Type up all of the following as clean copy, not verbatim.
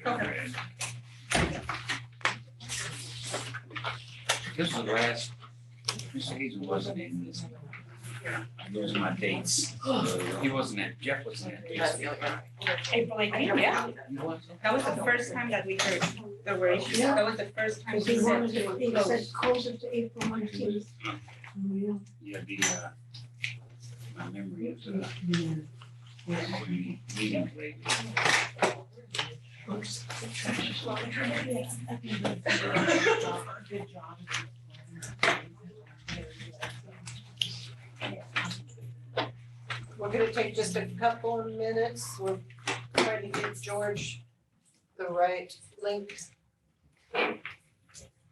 Okay. This was the last, Mr. Hazen wasn't in this. Those are my dates. He wasn't in, Jeff wasn't in. April 18th, yeah. He was? That was the first time that we heard there were issues. Yeah. That was the first time Because we he said wanted it, he close. said close it to April 19th. Yeah. Yeah, my memory is, meeting late. We're gonna take just a couple of minutes, we're trying to give George the right link.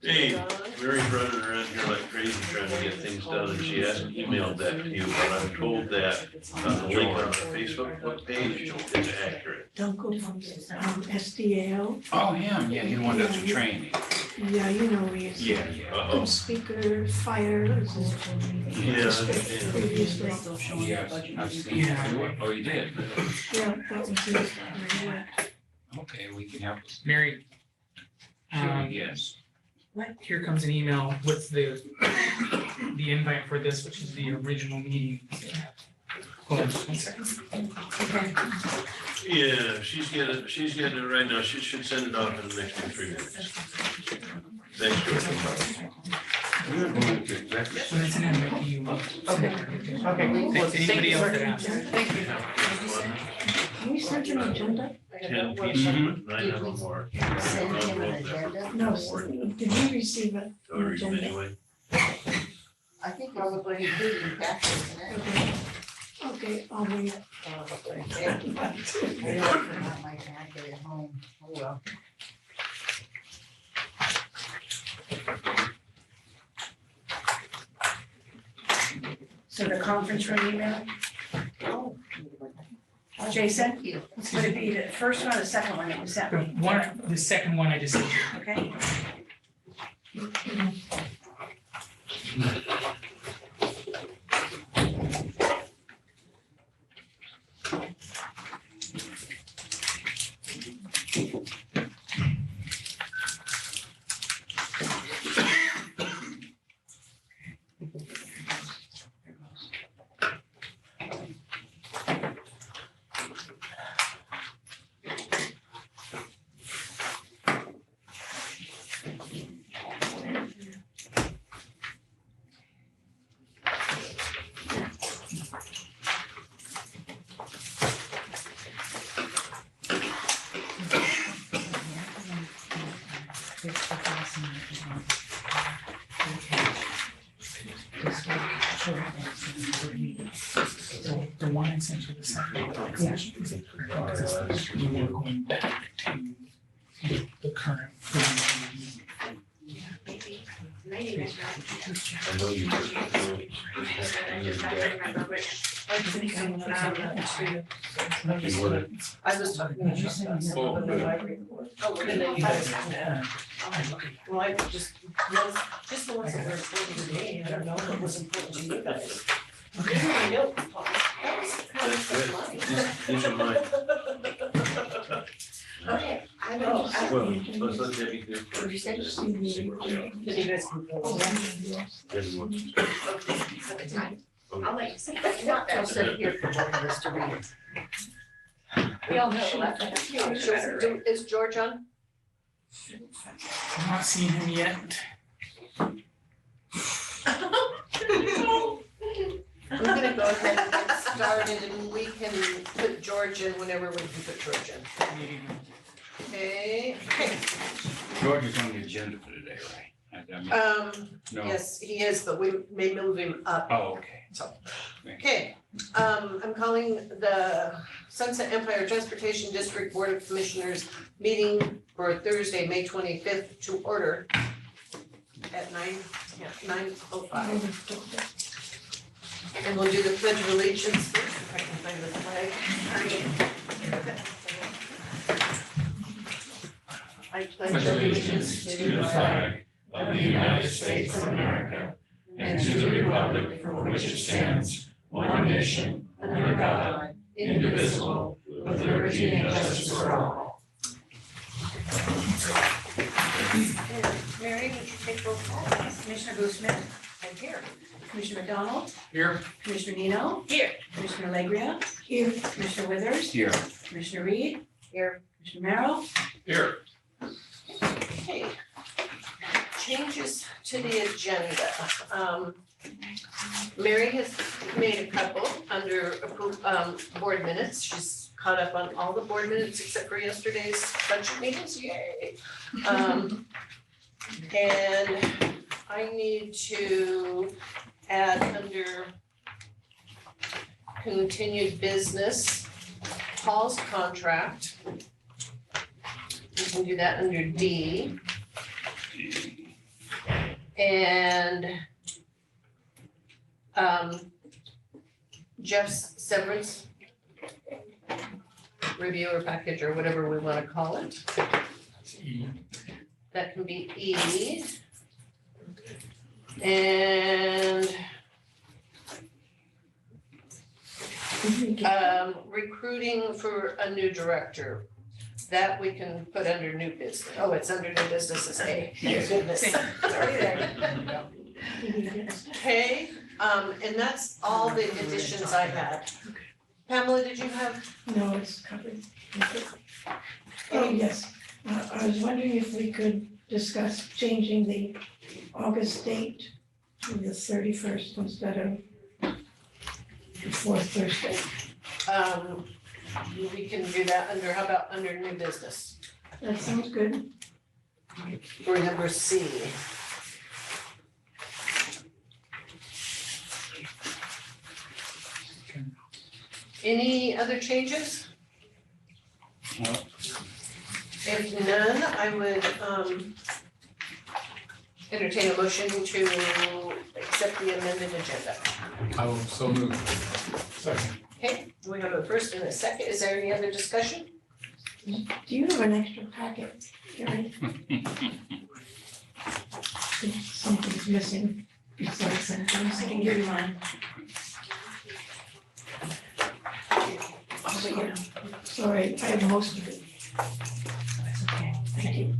Hey, John. Mary's running around here like crazy trying to get things done, and she asked, emailed that to you, but I'm told that the link on our Facebook page is accurate. Don't go from SDL. Oh, him, yeah, he wanted us to train me. Yeah, you know, he's Yeah. Uh-oh. good speaker, fire, Yeah, previously. Yes, I've seen it. Oh, you did? Yeah, that was his, yeah. Okay, we can help. Mary, Sure, yes. here comes an email with the invite for this, which is the original meeting. Hold on just 1 second. yeah, she's getting it right now, she should send it off in the next 3 minutes. Thanks, George. We're going to executive So it's an invite to you. Anybody else that asks? Can we send an agenda? 10 pieces, but 9 of them are. Send him an agenda? No, did you receive an I'll read them agenda? anyway. I think probably including taxes and everything. Okay, I'll wait. I don't have my packet at home. Oh, well. So the conference room email, Jason, Thank you. would it be the first one or the second one that you sent me? The second one I just sent you. Okay, So the one I sent you, the second one, is actually because we were going back to the current. I know you You would. I was talking to you about that. Oh, good. Oh, and then you guys have that. Well, I just the ones that were important to me, I don't know if it was important to you guys. Okay. That was kind of That's money. These are mine. Okay, I Oh, Well, let's let Debbie do it Would you first. say? Then you guys can go. Debbie wants to start. Okay, fine. Okay. I'll let you say that. I'll sit here for one of us to read it. we all know that. Is George on? I'm not seeing him yet. We're gonna go ahead and get started and we can put George in whenever we can put George in. Okay, George is on the agenda for today, right? I mean, no. yes, he is, but we may move him up. Oh, okay. Okay, I'm calling the Sunset Empire Transportation District Board of Commissioners meeting for Thursday, May 25th to order at 9:05. And we'll do the pledge of allegiance first, if I can find the flag. I pledge allegiance to the flag of the United States of America and to the republic for which it stands, one nation, under God, indivisible, with liberty and justice for all. Mary, would you take roll call? Commissioner Boothman. I'm here. Commissioner McDonald. Here. Commissioner Nino. Here. Commissioner Legria. Here, Commissioner Withers. Here. Commissioner Reed. Here. Commissioner Merrill. Here. Okay. Changes to the agenda. Mary has made a couple under board minutes. She's caught up on all the board minutes except for yesterday's budget meetings, yay. And I need to add under continued business, Paul's contract. We can do that under D. And Jeff's severance review or package or whatever we want to call it. That can be E. And recruiting for a new director. That we can put under new business. Oh, it's under new business as A. Thank goodness. It's already there. Okay, and that's all the additions I had. Pamela, did you have? no, it's covered. Oh, yes, I was wondering if we could discuss changing the August date to the 31st instead of the fourth Thursday. We can do that under, how about under new business? That sounds good. For number C. Any other changes? No. If none, I would entertain a motion to accept the amended agenda. I will so move. Second. Okay, we have a first and a second. Is there any other discussion? Do you have an extra packet, Gary? If something's missing besides something. I can give you mine. Sorry, I have most of it. That's okay. Thank you.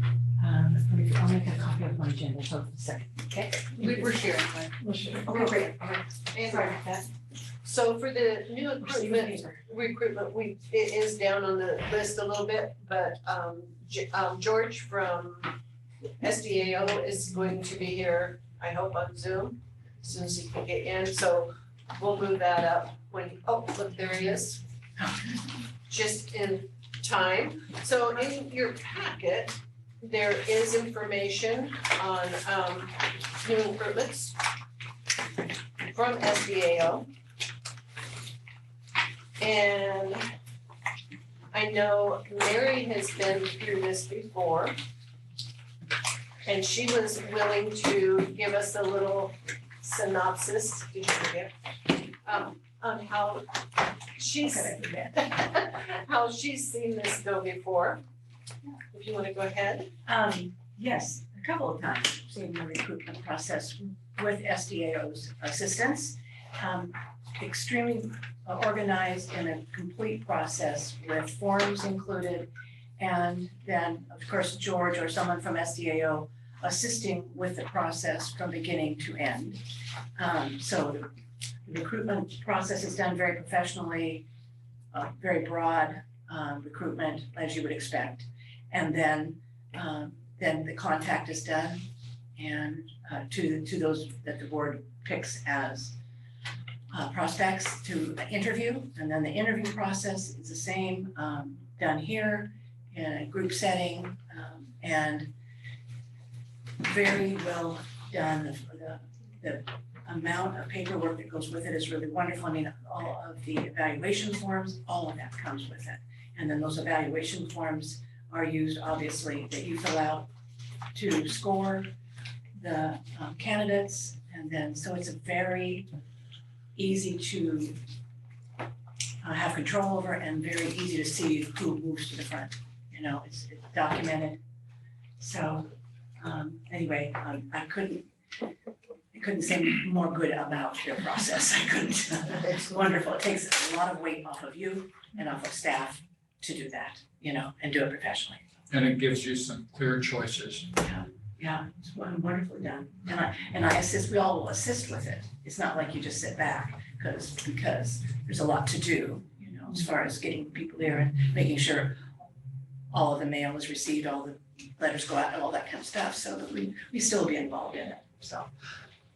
I'll make a copy of my agenda, so it's a second. Okay, we were sharing. Well, sure. Okay, great. All right. And Sorry about that. so for the new Receive the recruitment, it is down on the list a little bit, but George from SDAO is going to be here, I hope on Zoom, as soon as he can get in, so we'll move that up when, oh, look, there he is. Just in time. So in your packet, there is information on new recruitments from SDAO. And I know Mary has been through this before. And she was willing to give us a little synopsis, did you forget? On how she's, how she's seen this go before. If you wanna go ahead. Yes, a couple of times, seen the recruitment process with SDAO's assistance. Extremely organized and a complete process with forms included. And then, of course, George or someone from SDAO assisting with the process from beginning to end. So the recruitment process is done very professionally, very broad recruitment, as you would expect. And then the contact is done and to those that the board picks as prospects to interview. And then the interview process is the same, done here in a group setting, and very well done. The amount of paperwork that goes with it is really wonderful. I mean, all of the evaluation forms, all of that comes with it. And then those evaluation forms are used, obviously, that you fill out to score the candidates. And then, so it's a very easy to have control over and very easy to see who moves to the front. You know, it's documented. So anyway, I couldn't say more good about their process. I couldn't. It's wonderful. It takes a lot of weight off of you and off of staff to do that, you know, and do it professionally. and it gives you some clear choices. Yeah, it's wonderfully done. And I assist, we all will assist with it. It's not like you just sit back because there's a lot to do, you know, as far as getting people there and making sure all of the mail is received, all the letters go out and all that kind of stuff, so that we still be involved in it, so.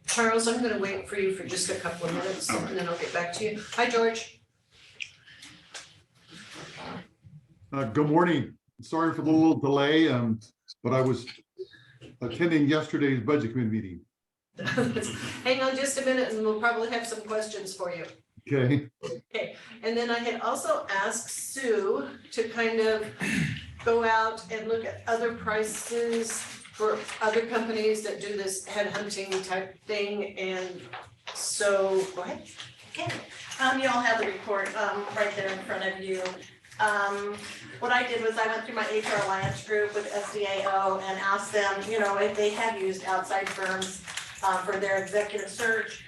Charles, I'm gonna wait for you for just a couple of minutes and then I'll get back to you. Hi, George. Good morning. Sorry for the little delay, but I was attending yesterday's budget committee meeting. Hang on just a minute and we'll probably have some questions for you. Okay. Okay, and then I had also asked Sue to kind of go out and look at other prices for other companies that do this headhunting type thing, and so, go ahead. Okay, you all have the report, right there in front of you. What I did was I went through my HR Alliance group with SDAO and asked them, you know, if they have used outside firms, for their executive search.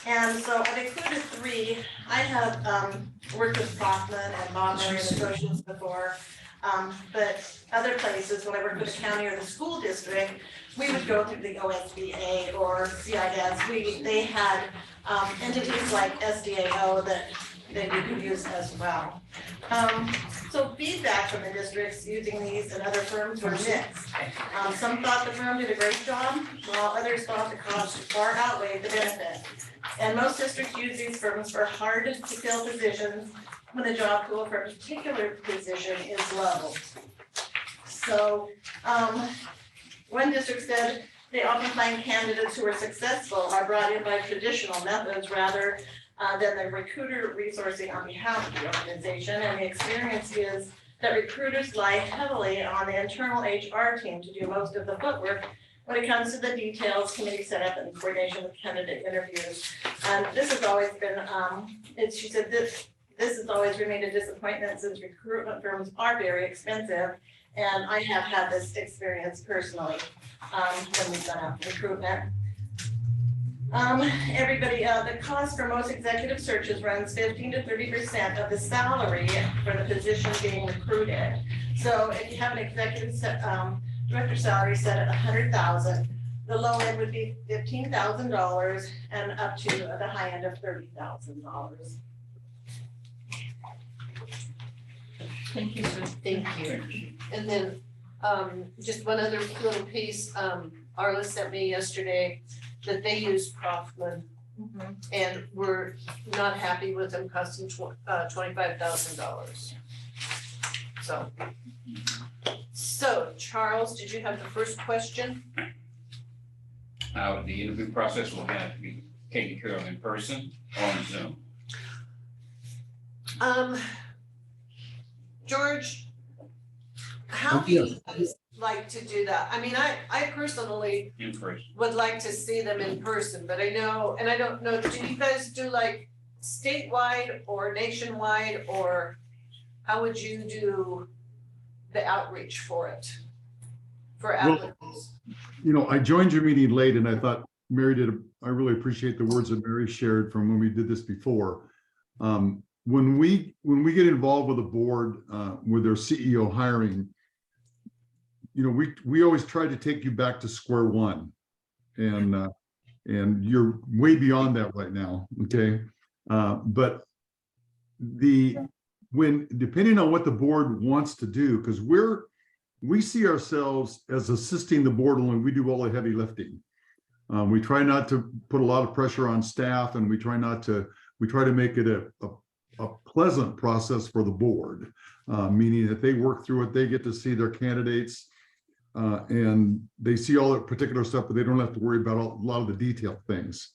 And so I've included 3. I have, worked with Kaufman and Bogner and Associates before. But other places, when I worked with the county or the school district, we would go through the OSBA or CIS. They had entities like SDAO that we could use as well. So feedback from the districts using these and other firms were mixed. Some thought the firm did a great job, while others thought the cost far outweighed the benefit. And most districts use these firms for hard to fill positions when the job pool for a particular position is low. So one district said they often find candidates who are successful are brought in by traditional methods rather than the recruiter resourcing on behalf of the organization. And the experience is that recruiters rely heavily on the internal HR team to do most of the footwork when it comes to the details, committee setup, and coordination with candidate interviews. And this has always been, she said this has always remained a disappointment since recruitment firms are very expensive. And I have had this experience personally when we've done out recruitment. The cost for most executive searches runs 15 to 30% of the salary for the position being recruited. So if you have an executive director salary set at $100,000, the low end would be $15,000 and up to the high end of $30,000. Thank you, Sue. Thank you. And then, just one other little piece, Arla sent me yesterday that they used Kaufman and were not happy with them costing $25,000. So Charles, did you have the first question? The interview process will have to be taken care of in person or on Zoom. George, how do you guys like to do that? I mean, I personally In person. would like to see them in person, but I know, and I don't know, do you guys do like statewide or nationwide, or how would you do the outreach for it? For applicants? You know, I joined your meeting late and I thought Mary I really appreciate the words that Mary shared from when we did this before. When we get involved with a board, with their CEO hiring, you know, we always try to take you back to square one, and you're way beyond that right now. Okay. But depending on what the board wants to do, because we see ourselves as assisting the board only, we do all the heavy lifting. We try not to put a lot of pressure on staff, and we try to make it a pleasant process for the board, meaning that they work through it, they get to see their candidates, and they see all that particular stuff, but they don't have to worry about a lot of the detailed things.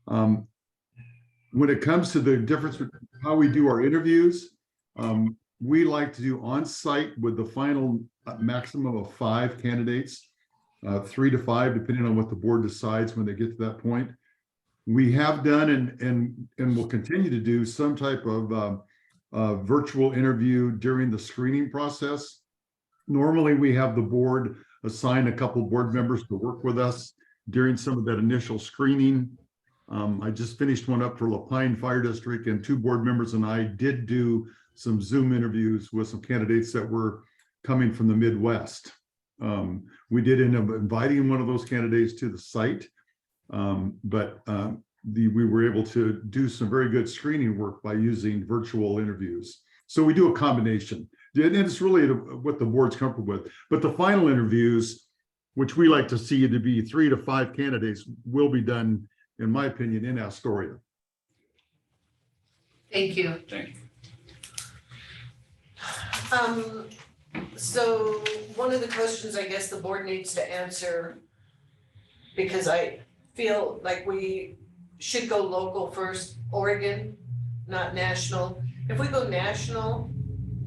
When it comes to the difference with how we do our interviews, we like to do on-site with the final maximum of 5 candidates, 3 to 5, depending on what the board decides when they get to that point. We have done and will continue to do some type of virtual interview during the screening process. Normally, we have the board assign a couple board members to work with us during some of that initial screening. I just finished one up for Lapine Fire District, and 2 board members and I did do some Zoom interviews with some candidates that were coming from the Midwest. We did end up inviting one of those candidates to the site, but we were able to do some very good screening work by using virtual interviews. So we do a combination, and it's really what the board's comfortable with. But the final interviews, which we like to see to be 3 to 5 candidates, will be done, in my opinion, in Astoria. Thank you. Thank you. So one of the questions I guess the board needs to answer, because I feel like we should go local first, Oregon, not national. If we go national,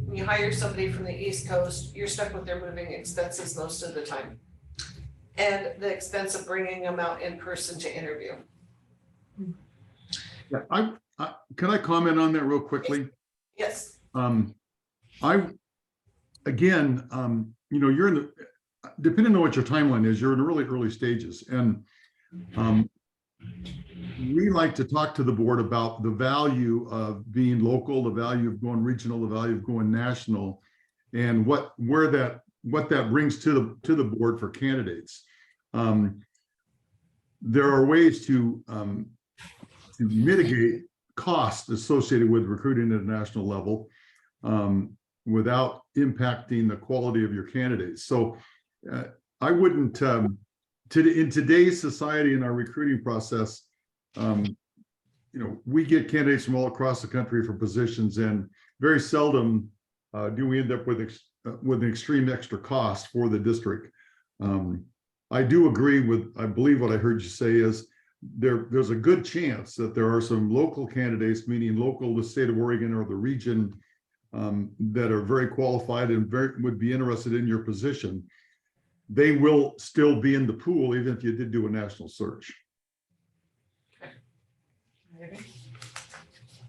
when you hire somebody from the East Coast, you're stuck with their moving expenses most of the time. And the expense of bringing them out in person to interview. Yeah, can I comment on that real quickly? Yes. You're in the, depending on what your timeline is, you're in the really early stages. And we like to talk to the board about the value of being local, the value of going regional, the value of going national, and what that brings to the board for candidates. There are ways to mitigate costs associated with recruiting at a national level without impacting the quality of your candidates. So I wouldn't, in today's society, in our recruiting process, we get candidates from all across the country for positions, and very seldom do we end up with an extreme extra cost for the district. I do agree with, I believe what I heard you say is there's a good chance that there are some local candidates, meaning local to the state of Oregon or the region, that are very qualified and would be interested in your position. They will still be in the pool even if you did do a national search.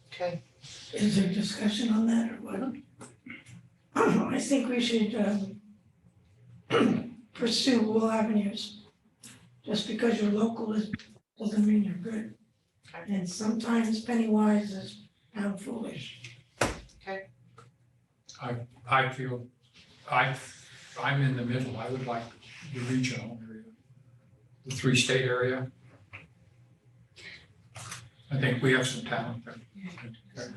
Okay. Is there discussion on that or what? I think we should pursue all avenues. Just because you're local doesn't mean you're good. And sometimes penny wise is pound foolish. I feel, I'm in the middle. I would like the regional area, the 3-state area. I think we have some talent there.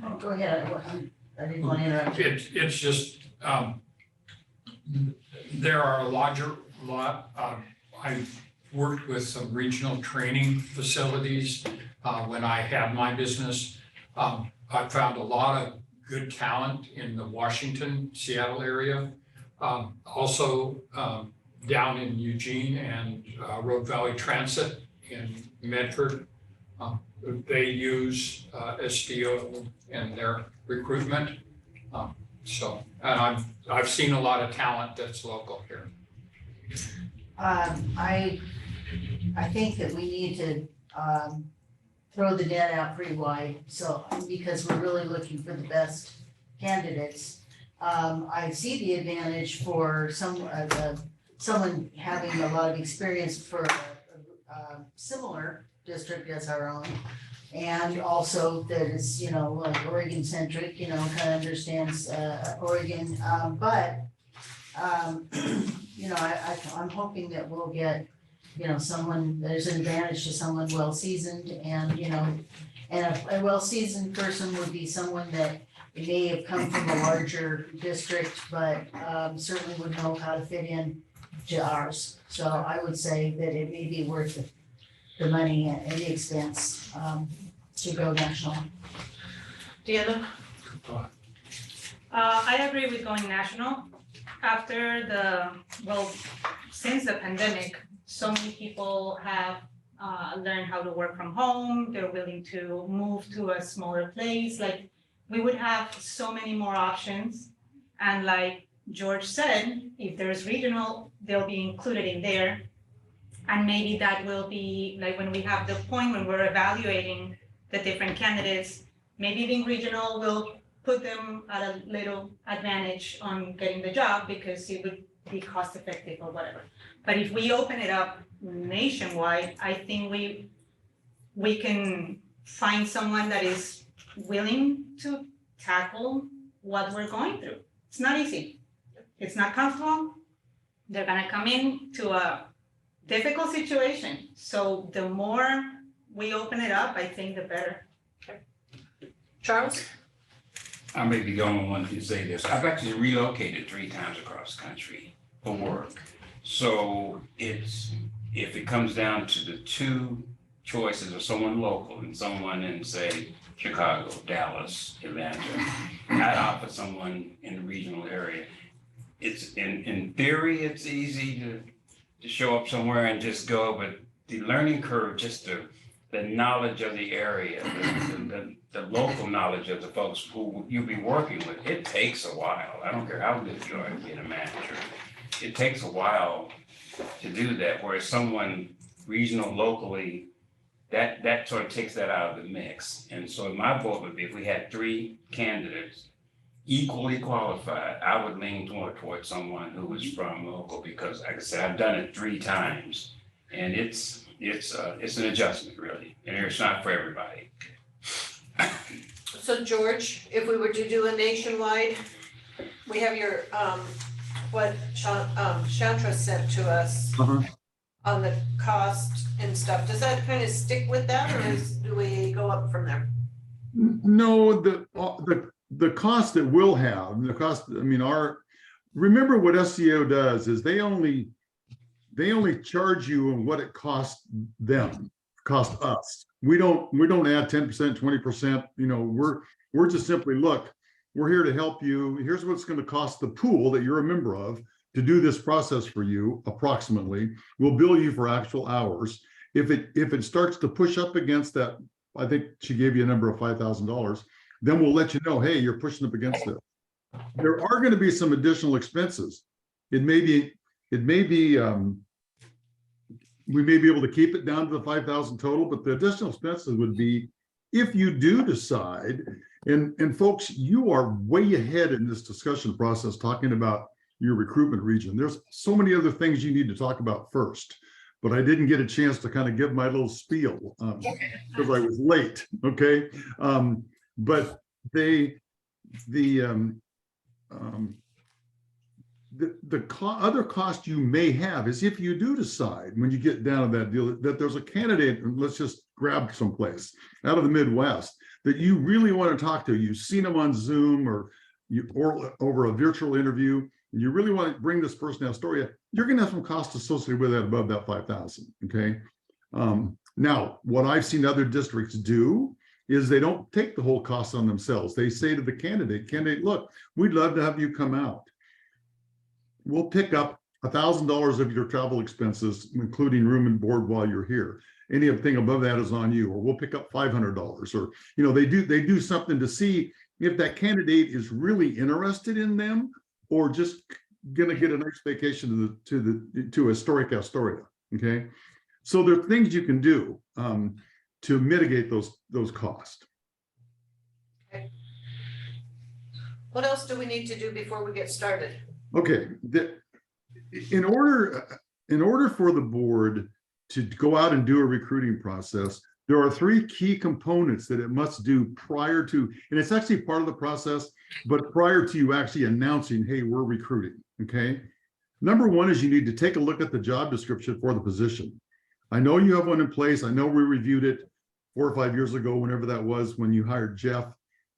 Oh, go ahead, I didn't want to interrupt you. It's just, there are a lot, I've worked with some regional training facilities when I had my business. I found a lot of good talent in the Washington, Seattle area. Also down in Eugene and Road Valley Transit in Medford. They use SDO in their recruitment. And I've seen a lot of talent that's local here. I think that we need to throw the net out pretty wide, so, because we're really looking for the best candidates. I see the advantage for someone having a lot of experience for a similar district as our own. And also that is, like Oregon centric, kind of understands Oregon, but I'm hoping that we'll get, someone, there's an advantage to someone well-seasoned and, and a well-seasoned person would be someone that may have come from a larger district, but certainly would know how to fit in to ours. So I would say that it may be worth the money and the expense to go national. Deanna? I agree with going national. Since the pandemic, so many people have learned how to work from home. They're willing to move to a smaller place. Like, we would have so many more options. And like George said, if there's regional, they'll be included in there. And maybe that will be like when we have the point when we're evaluating the different candidates, maybe being regional will put them at a little advantage on getting the job because it would be cost effective or whatever. But if we open it up nationwide, I think we can find someone that is willing to tackle what we're going through. It's not easy. it's not comfortable. They're gonna come in to a difficult situation. So the more we open it up, I think the better. Charles? I may be the only one who can say this. I've actually relocated 3 times across the country for work. So it's, if it comes down to the 2 choices of someone local and someone in, say, Chicago, Dallas, Atlanta, I'd opt for someone in the regional area. It's, in theory, it's easy to show up somewhere and just go, but the learning curve, just the knowledge of the area, the local knowledge of the folks who you'll be working with, it takes a while. I don't care how good you are being a manager. It takes a while to do that, whereas someone regional, locally, that sort of takes that out of the mix. And so my vote would be, if we had 3 candidates equally qualified, I would lean more towards someone who was from local, because like I said, I've done it 3 times, and it's an adjustment, really, and it's not for everybody. So George, if we were to do a nationwide, we have your, what Chandra sent to us on the cost and stuff. Does that kind of stick with that, or do we go up from there? No, the cost that we'll have, the cost, I mean, remember what SEO does is they only charge you on what it costs them, cost us. We don't add 10%, 20%, you know, we're just simply, look, we're here to help you. Here's what it's going to cost the pool that you're a member of to do this process for you, approximately. We'll bill you for actual hours. If it starts to push up against that, I think she gave you a number of $5,000, then we'll let you know, hey, you're pushing up against it. There are going to be some additional expenses. It may be, we may be able to keep it down to the 5,000 total, but the additional expenses would be, if you do decide, and folks, you are way ahead in this discussion process talking about your recruitment region. There's so many other things you need to talk about first, but I didn't get a chance to kind of give my little spiel because I was late, okay? But the other cost you may have is, if you do decide when you get down to that deal that there's a candidate, let's just grab someplace out of the Midwest that you really want to talk to. You've seen them on Zoom or over a virtual interview, and you really want to bring this person to Astoria, you're going to have some costs associated with that above that 5,000. Okay. Now, what I've seen other districts do is they don't take the whole cost on themselves. They say to the candidate, look, we'd love to have you come out. We'll pick up $1,000 of your travel expenses, including room and board while you're here. Anything above that is on you, or we'll pick up $500, or, you know, they do something to see if that candidate is really interested in them, or just gonna get a nice vacation to historic Astoria. Okay, so there are things you can do to mitigate those costs. Okay. What else do we need to do before we get started? Okay, in order for the board to go out and do a recruiting process, there are 3 key components that it must do prior to, and it's actually part of the process, but prior to you actually announcing, hey, we're recruiting, okay? Number 1 is you need to take a look at the job description for the position. I know you have one in place. I know we reviewed it 4 or 5 years ago, whenever that was, when you hired Jeff,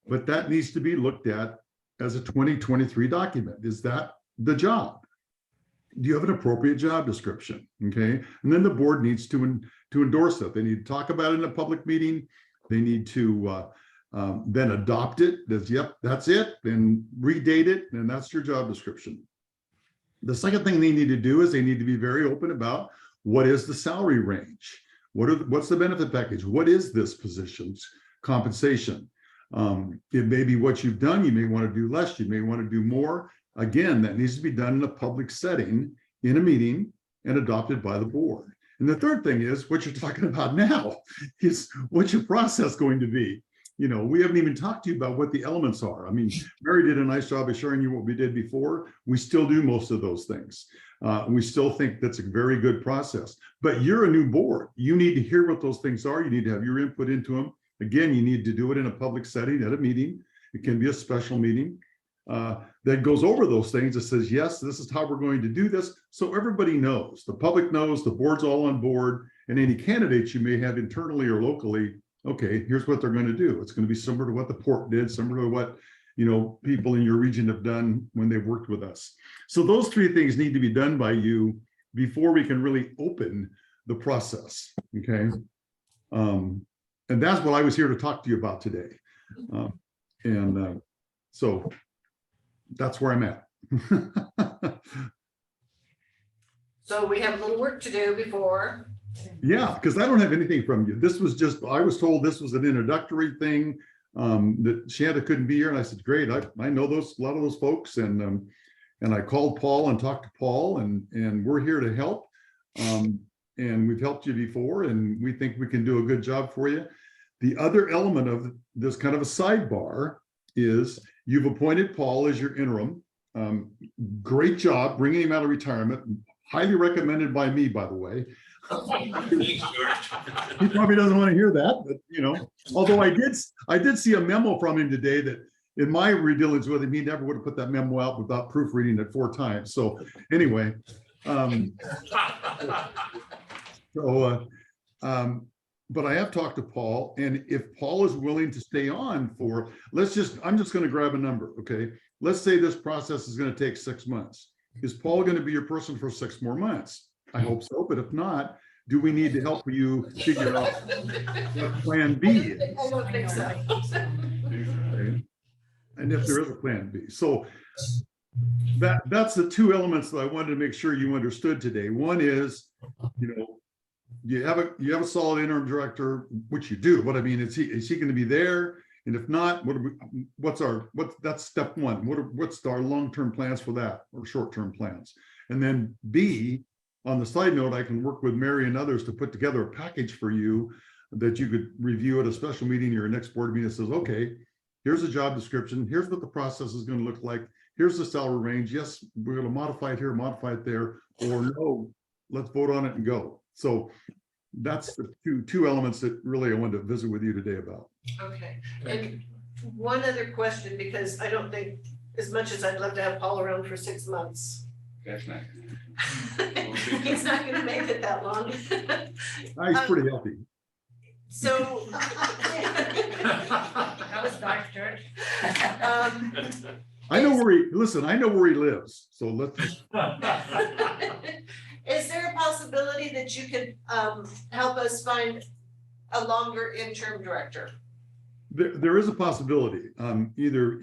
but that needs to be looked at as a 2023 document. Is that the job? Do you have an appropriate job description? Okay, and then the board needs to endorse it. They need to talk about it in a public meeting. They need to then adopt it. Yep, that's it. Then redate it, and that's your job description. The second thing they need to do is they need to be very open about what is the salary range. What's the benefit package? What is this position's compensation? It may be what you've done. You may want to do less. You may want to do more. Again, that needs to be done in a public setting, in a meeting, and adopted by the board. And the third thing is, what you're talking about now is, what's your process going to be? You know, we haven't even talked to you about what the elements are. I mean, Mary did a nice job of showing you what we did before. We still do most of those things. We still think that's a very good process. But you're a new board. You need to hear what those things are. You need to have your input into them. Again, you need to do it in a public setting at a meeting. It can be a special meeting. that goes over those things, that says, yes, this is how we're going to do this. So everybody knows, the public knows, the board's all on board, and any candidates you may have internally or locally, okay, here's what they're going to do. It's going to be similar to what the port did, similar to what, you know, people in your region have done when they've worked with us. So those three things need to be done by you before we can really open the process, okay? And that's what I was here to talk to you about today. So that's where I'm at. So we have a little work to do before. Yeah, because I don't have anything from you. This was just, I was told this was an introductory thing, that Shanta couldn't be here, and I said, great, I know a lot of those folks, and I called Paul and talked to Paul, and we're here to help. And we've helped you before, and we think we can do a good job for you. The other element of this, kind of a sidebar, is you've appointed Paul as your interim. Great job bringing him out of retirement. Highly recommended by me, by the way. He probably doesn't want to hear that, but you know, although I did see a memo from him today that in my dealings with him, he never would have put that memo out without proofreading it 4 times. So anyway, but I have talked to Paul, and if Paul is willing to stay on for, I'm just going to grab a number, okay? Let's say this process is going to take 6 months. Is Paul going to be your person for 6 more months? I hope so, but if not, do we need to help you figure out what plan B is? I don't think so. Okay. And if there is a plan B. So that's the 2 elements that I wanted to make sure you understood today. One is, you know, you have a solid interim director, which you do. What I mean, is he going to be there? And if not, that's step 1. What's our long-term plans for that, or short-term plans? And then B, on the side note, I can work with Mary and others to put together a package for you that you could review at a special meeting or your next board meeting that says, okay, here's a job description. Here's what the process is going to look like. Here's the salary range. Yes, we're going to modify it here, modify it there, or no, let's vote on it and go. So that's the two elements that really I wanted to visit with you today about. Okay, and one other question, because I don't think, as much as I'd love to have Paul around for 6 months, That's not. he's not gonna make it that long. He's pretty healthy. So. That was dark, George. I know where he lives. So let's. Is there a possibility that you could help us find a longer interim director? There is a possibility. Either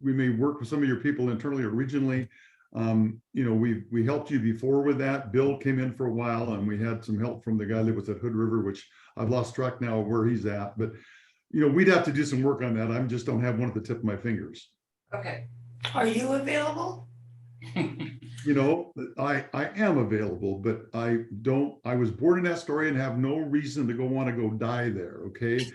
we may work with some of your people internally or regionally. You know, we helped you before with that. Bill came in for a while, and we had some help from the guy that was at Hood River, which I've lost track now of where he's at. But you know, we'd have to do some work on that. I just don't have one at the tip of my fingers. Okay. Are you available? You know, I am available, but I was born in Astoria and have no reason to want to go die there. Okay.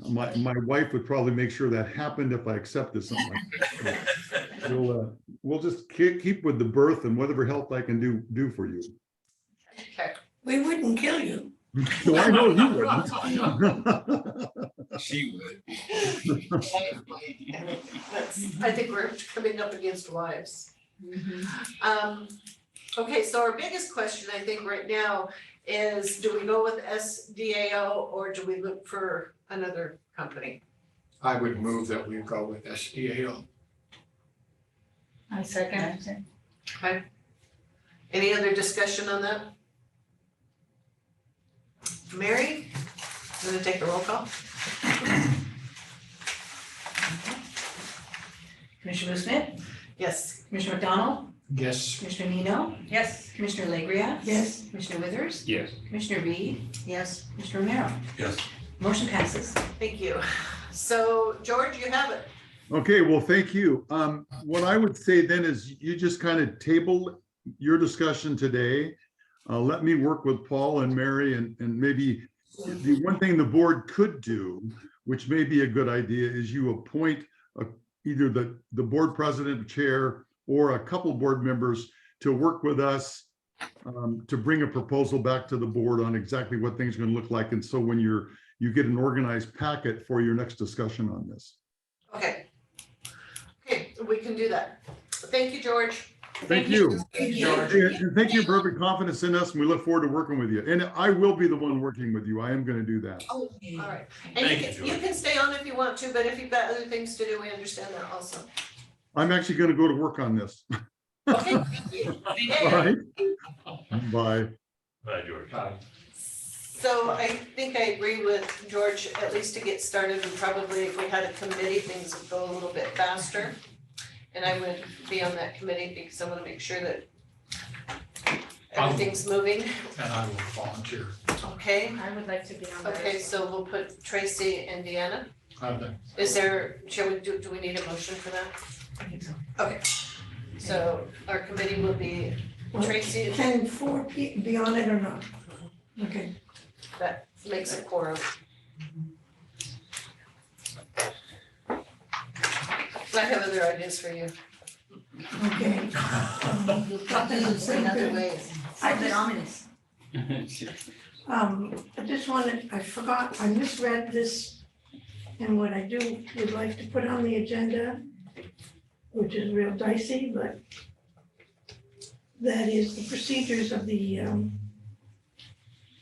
My wife would probably make sure that happened if I accepted something like that. We'll just keep with the birth and whatever help I can do for you. Okay. We wouldn't kill you. So I know you wouldn't. She would. I think we're coming up against wives. Okay, so our biggest question, I think, right now is, do we go with SDAO or do we look for another company? I would move that we go with SDAO. I second. Okay. Any other discussion on that? Mary, I'm gonna take the roll call. Commissioner Smith, Yes. Commissioner McDonald, Yes. Commissioner Nino, Yes. Commissioner Legria. Yes. Commissioner Withers, Yes. Commissioner Reed, Yes, Commissioner Romero. Yes. Motion passes. Thank you. So George, you have it. Okay, well, thank you. What I would say then is you just kind of table your discussion today. Let me work with Paul and Mary, and maybe the one thing the board could do, which may be a good idea, is you appoint either the board president, chair, or a couple board members to work with us to bring a proposal back to the board on exactly what things are going to look like. And so when you get an organized packet for your next discussion on this. Okay. Okay, we can do that. Thank you, George. Thank you. George. And thank you for having confidence in us, and we look forward to working with you. And I will be the one working with you. I am gonna do that. Oh, all right. And Thank you, you can stay on if you want to, but if you've got other things to do, we understand that also. I'm actually gonna go to work on this. Okay, thank you. All Yay. right. Bye. Bye, George. So I think I agree with George, at least to get started, and probably if we had a committee, things would go a little bit faster. And I would be on that committee because I want to make sure that everything's moving. And I will volunteer. Okay, I would like to be on that. okay, as well. so we'll put Tracy and Deanna. Okay. Is there, shall we do we need a motion for that? I think so. Okay, so our committee will be Tracy, Can four be on it or not? Okay, that makes a quorum. I have other ideas for you. okay. You'll come to us in other ways. I just, ominous. I just wanted, I forgot, I misread this. And what I do would like to put on the agenda, which is real dicey, but that is the procedures of the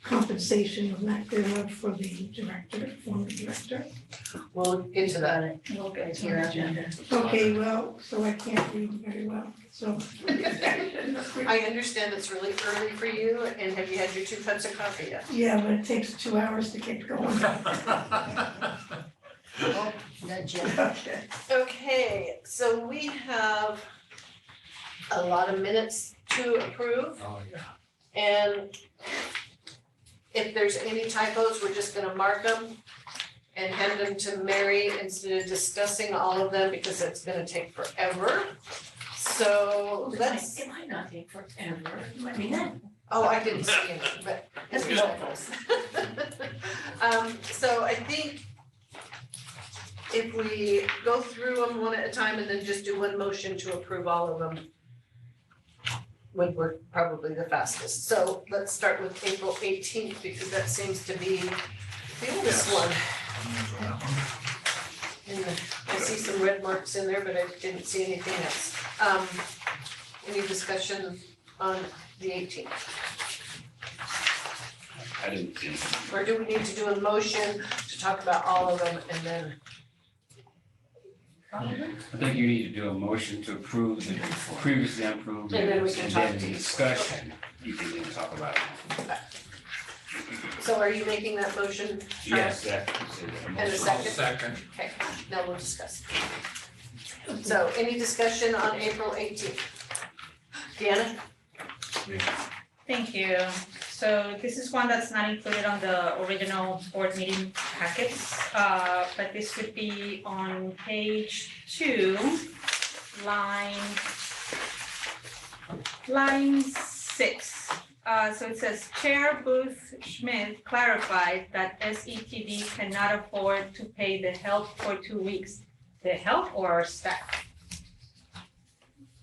compensation of Matt Greenwood for the director, former director. We'll get to that. We'll get to your agenda. Okay, well, so I can't read very well, so. I understand it's really early for you, and have you had your 2 cups of coffee yet? Yeah, but it takes 2 hours to get going. Oh, that Jen. Okay. Okay, so we have a lot of minutes to approve, Oh, yeah. and if there's any typos, we're just gonna mark them and hand them to Mary instead of discussing all of them, because it's gonna take forever. So let's, It might not take forever, I mean, that, oh, I didn't see any, but that's helpful. So I think if we go through them one at a time and then just do one motion to approve all of them would work probably the fastest. So let's start with April 18th, because that seems to be the oldest Yes. one. And I see some red marks in there, but I didn't see anything else. Any discussion on the 18th? I didn't see. Or do we need to do a motion to talk about all of them and then? I think you need to do a motion to approve the previously approved And then we minutes, can and talk then to the you. discussion, you can then talk about it. So are you making that motion? Yes, that is a And a motion. second? Second. Okay, now we'll discuss. So any discussion on April 18th? Deanna? Thank you. So this is one that's not included on the original board meeting packets, but this would be on page 2, line 6. So it says Chair Booth Schmidt clarified that SETD cannot afford to pay the help for 2 weeks. The help or our staff?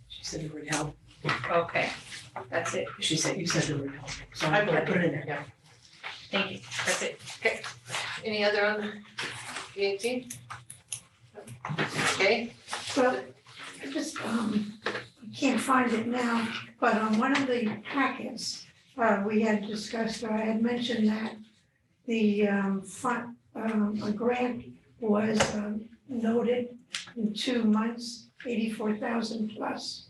She said it would help, Okay, that's it. you said it would help, so I I put it in there. Yeah. Thank you. That's it. Any other on the 18th? Okay, Well, I just, can't find it now, but on one of the packets, we had discussed, or I had mentioned that the, fund, a grant was, noted in 2 months, 84,000 plus.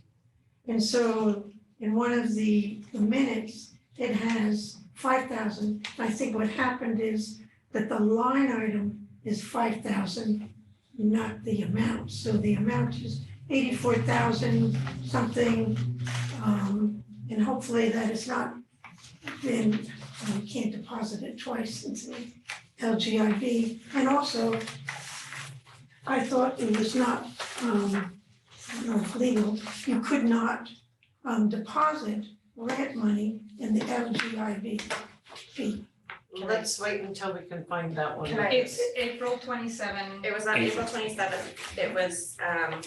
And so in one of the minutes, it has 5,000. I think what happened is that the line item is 5,000, not the amount. So the amount is 84,000 something. And hopefully that has not been, we can't deposit it twice into the LGIB. And also, I thought it was not, legal. You could not deposit grant money in the LGIB fee. let's wait until we can find that one. Can I- It's April 27. It was on April 27th. It was on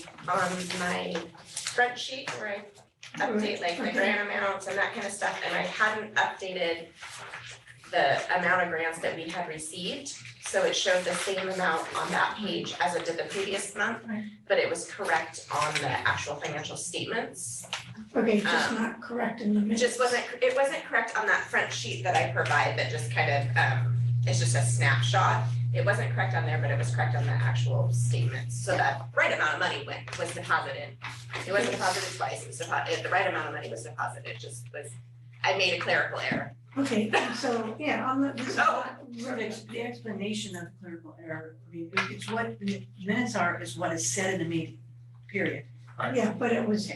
my front sheet where I update like the Okay. grant amounts and that kind of stuff, and I hadn't updated the amount of grants that we had received. So it showed the same amount on that page as it did the previous month, but it was correct on the actual financial statements. Okay, just not correct in the It minutes. just it wasn't correct on that front sheet that I provide that just kind of, it's just a snapshot. It wasn't correct on there, but it was correct on the actual statements. So that right amount of money was deposited. It wasn't deposited twice, it was the right amount of money was deposited, it just was, I made a clerical error. Okay, so, yeah, on the, this is Oh. not, The explanation of clerical error, I mean, it's what the minutes are, is what is said in the meeting, period. yeah, but it was,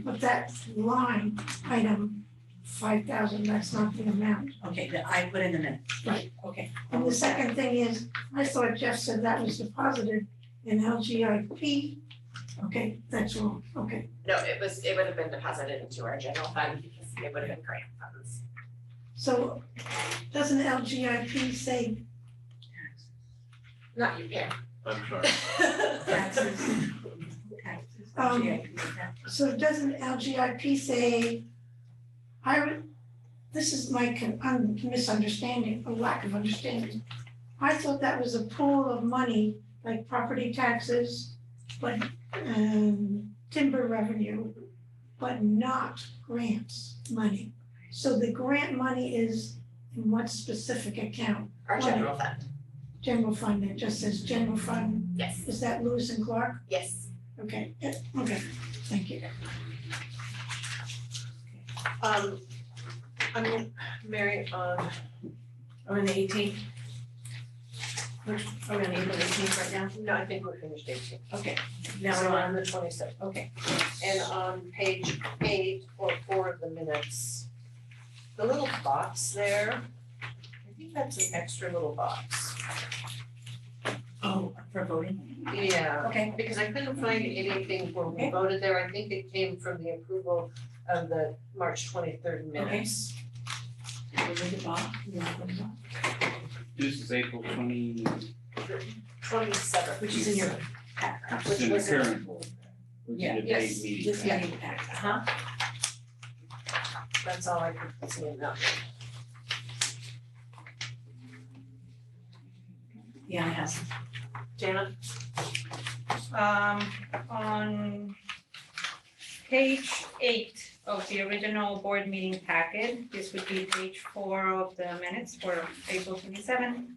but that line item, 5,000, that's not the amount. Okay, that I put in the minutes. Right. Okay. And the second thing is, I thought Jeff said that was deposited in LGIP. Okay, that's wrong, okay. No, it would have been deposited into our general fund because it would have been grant funds. So doesn't LGIP say, Not you, Pam. I'm sorry. Taxes. Um, GIP, so doesn't LGIP say, this is my misunderstanding, or lack of understanding. I thought that was a pool of money, like property taxes, but, timber revenue, but not grants money. So the grant money is in what specific account? Our general fund, General fund, it just says general fund, yes, is that Lewis and Clark? yes. Okay, yeah, okay, thank you. I mean, Mary, Are we on the 18th? Are we on April 18th right now? no, I think we're finished 18. Okay, Now now we're we're on on, the 27th. okay. And on page 8 or 4 of the minutes, the little box there, I think that's an extra little box. Oh, for voting? Yeah, Okay. because I couldn't find anything where we Okay. voted there. I think it came from the approval of the March 23rd minutes. We'll leave it off. This is April 20, 27th. Which is in your pack. it's in the was in- current, which Yeah, is the yes, day's meeting. This meeting pack, huh? That's all I could see in that. Yeah, it has. Janet? On page 8 of the original board meeting packet, this would be page 4 of the minutes for April 27.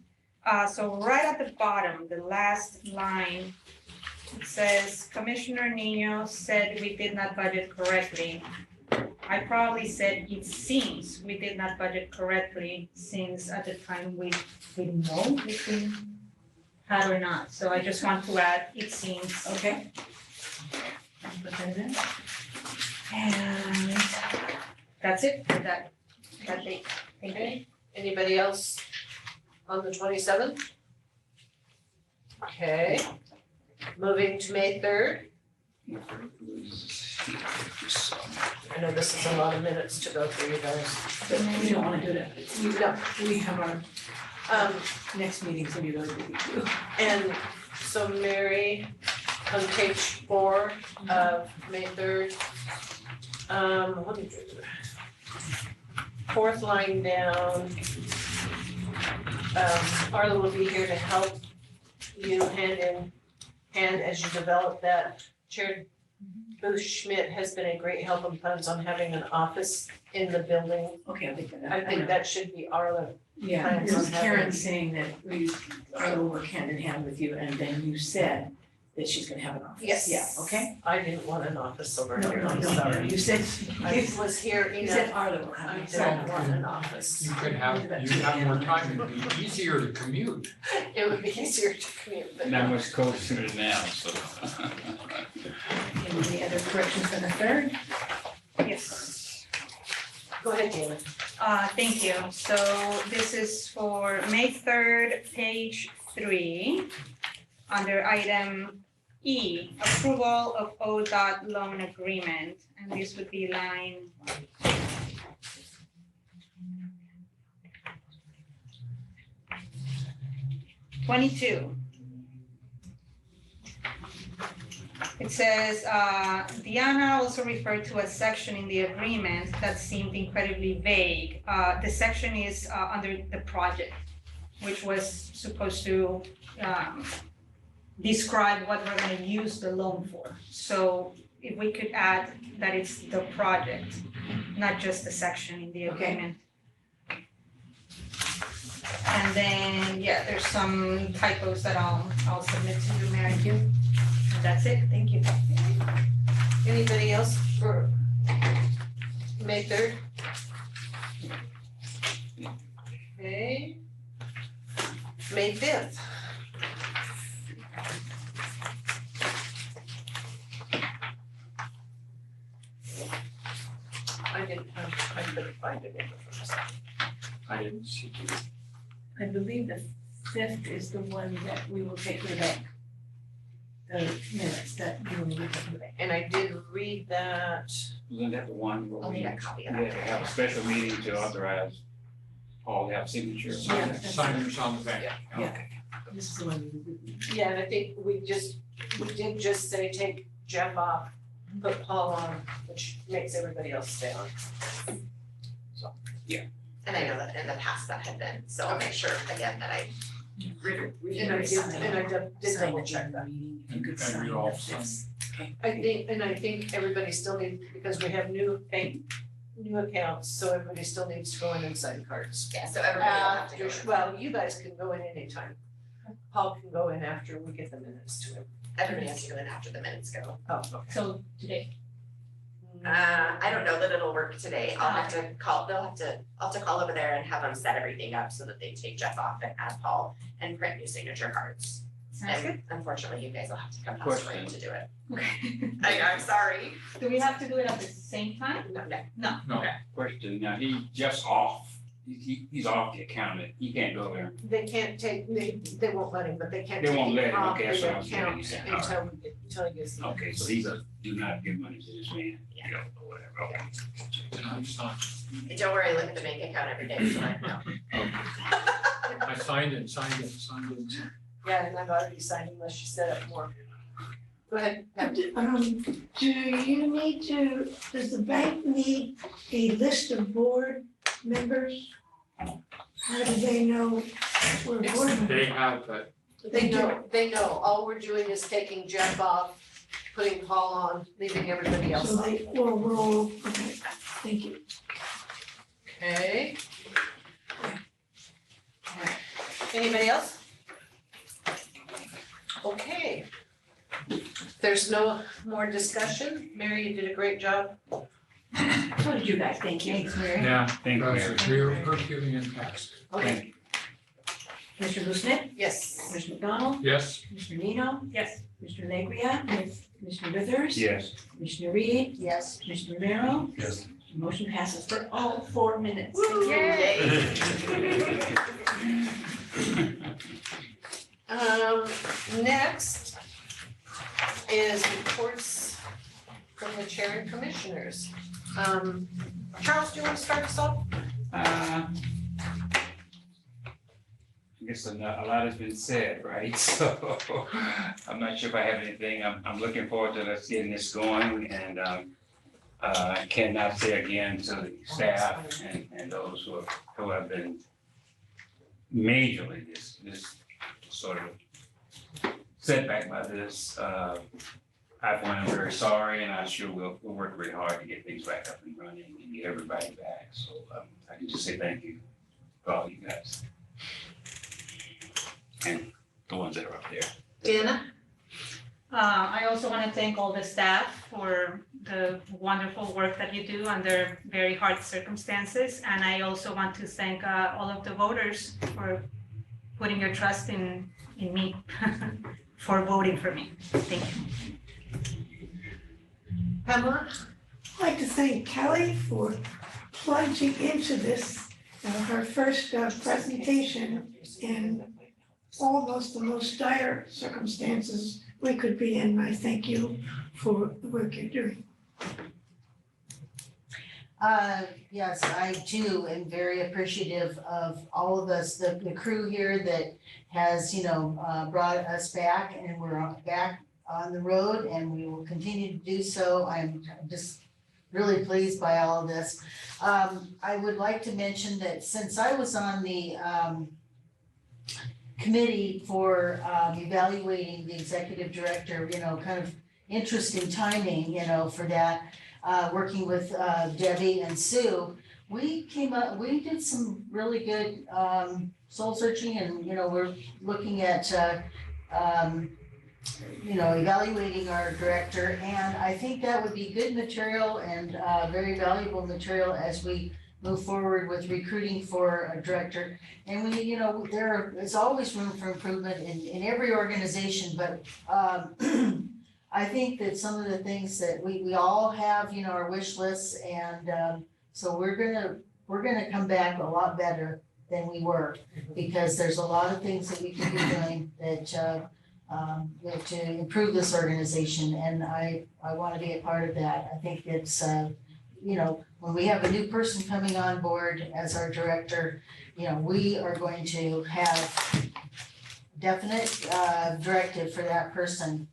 So right at the bottom, the last line, it says Commissioner Nino said we did not budget correctly. I probably said it seems we did not budget correctly, since at the time we didn't know if we had or not. So I just want to add, it seems. Okay. Put that in. And that's it for that date. Thank you. Okay, anybody else on the 27th? Okay, moving to May 3rd. I know this is a lot of minutes to go through, you guys. But we don't wanna do that. No. We have our next meeting's gonna be really busy too. And so Mary, on page 4 of May 3rd, let me do it. Fourth line down. Arla will be here to help you hand in hand as you develop that. Chair Booth Schmidt has been a great help and plans on having an office in the building. Okay, I think that. I think that should be Arla. Yeah, plans this on is having- Karen saying that we will work hand in hand with you, and then you said that she's gonna have an office. Yes. Yeah, okay? I didn't want an office over No, here, no, I'm no, sorry. you said, I was here you enough. said Arlo will have I an don't want office. an office. You could have, you have more time, it'd be easier to commute. It would be easier to commute, but Not much closer now, so. Any other corrections for the 3rd? Yes. go ahead, Jamie. Thank you. So this is for May 3rd, page 3, under item E, approval of ODOT loan agreement. And this would be line 22. It says, Diana also referred to a section in the agreement that seemed incredibly vague. The section is under the project, which was supposed to describe what we're gonna use the loan for. So if we could add that it's the project, not just the section in the agreement. And then, yeah, there's some typos that I'll submit to you, Mary. And that's it, thank you. Anybody else for May 3rd? Okay. May 5th. I couldn't find it in the first. I didn't see it. I believe the 5th is the one that we will take to the bank. The minutes that we will take to the bank. And I did read that. Wasn't that the one where I'll we need a had copy of to that. have a special meeting to authorize Paul to have signatures? Yeah, that's- Signers on the bank. Yeah. This is the one we would. Yeah, and I think we did just say take Jeff off, put Paul on, which makes everybody else stay on. And I know that in the past that had been, so I'll make sure again that I And I did double check that. And we all sign. I think everybody still needs, because we have new accounts, so everybody still needs to go in and sign cards. Yeah, so everybody will have to go. Well, you guys can go in anytime. Paul can go in after we get the minutes to him. Everybody has to go in after the minutes go. Oh, okay. So today. I don't know that it'll work today. I'll have to call over there and have them set everything up so that they take Jeff off and add Paul and print new signature cards. Sounds good. And unfortunately, you guys will have to come past for him to do it. Okay. I'm sorry. Do we have to do it at the same time? No, No. No. Okay. Question, now he just off, he's off the accountant, he can't go there. They can't take, they won't let him, but they can't They take won't let him him, off okay, the so I was getting account that, all right. until he gets. the- Okay, so he's a, do not give money to this man, Yeah. you know, or whatever, okay. And I signed, And don't worry, I look at the bank account every day, so I know. I signed it. Yeah, and I've already signed unless you set up more. Go ahead, Pam. Do you need to, does the bank need a list of board members? How do they know we're board members? They have, but They know, all we're doing is taking Jeff off, putting Paul on, leaving everybody else So on. they, well, roll, okay, thank you. Okay. Anybody else? Okay. There's no more discussion. Mary, you did a great job. So did you guys, thank you. Thanks, Mary. yeah, Thank you, that's Mary. a real Herculean task. Okay, Mr. Busnet, Yes. Mr. McDonald, Yes, Mr. Nino, Yes. Mr. Legria, Mr. Withers. Yes. Commissioner Reed, Yes. Commissioner Romero. Yes. Motion passes for all 4 minutes. Next is reports from the chair and commissioners. Charles, do you want to start us off? I guess a lot has been said, right? So I'm not sure if I have anything. I'm looking forward to us getting this going and I cannot say again to the staff and those who have been majorly this sort of setback by this. I'm very sorry and I'm sure we'll work really hard to get things back up and running and get everybody back. So I can just say thank you for all you guys. And the ones that are up there. Deanna? I also want to thank all the staff for the wonderful work that you do under very hard circumstances. And I also want to thank all of the voters for putting your trust in me, for voting for me. Thank you. Pamela? I'd like to thank Kelly for plunging into this, her first presentation in almost the most dire circumstances we could be in. I thank you for the work you're doing. Yes, I too am very appreciative of all of us, the crew here that has, brought us back and we're back on the road, and we will continue to do so. I'm just really pleased by all of this. I would like to mention that since I was on the committee for evaluating the executive director, kind of interesting timing, for that, working with Debbie and Sue, we did some really good soul searching, and, we're looking at evaluating our director, and I think that would be good material and very valuable material as we move forward with recruiting for a director. And there is always room for improvement in every organization, but I think that some of the things that we all have, our wish lists, and so we're gonna come back a lot better than we were, because there's a lot of things that we can be doing that to improve this organization, and I want to be a part of that. I think it's when we have a new person coming on board as our director, we are going to have definite directive for that person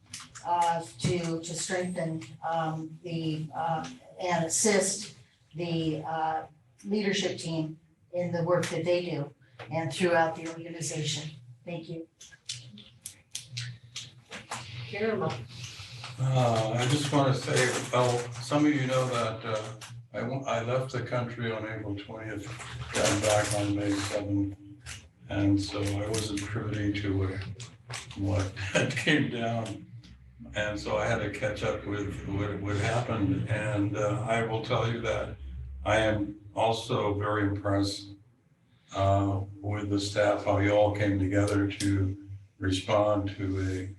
to strengthen and assist the leadership team in the work that they do and throughout the organization. Thank you. I just want to say, well, some of you know that I left the country on April 20th, got back on May 7th, and so I wasn't privy to what came down, and so I had to catch up with what happened. And I will tell you that I am also very impressed with the staff, how you all came together to respond to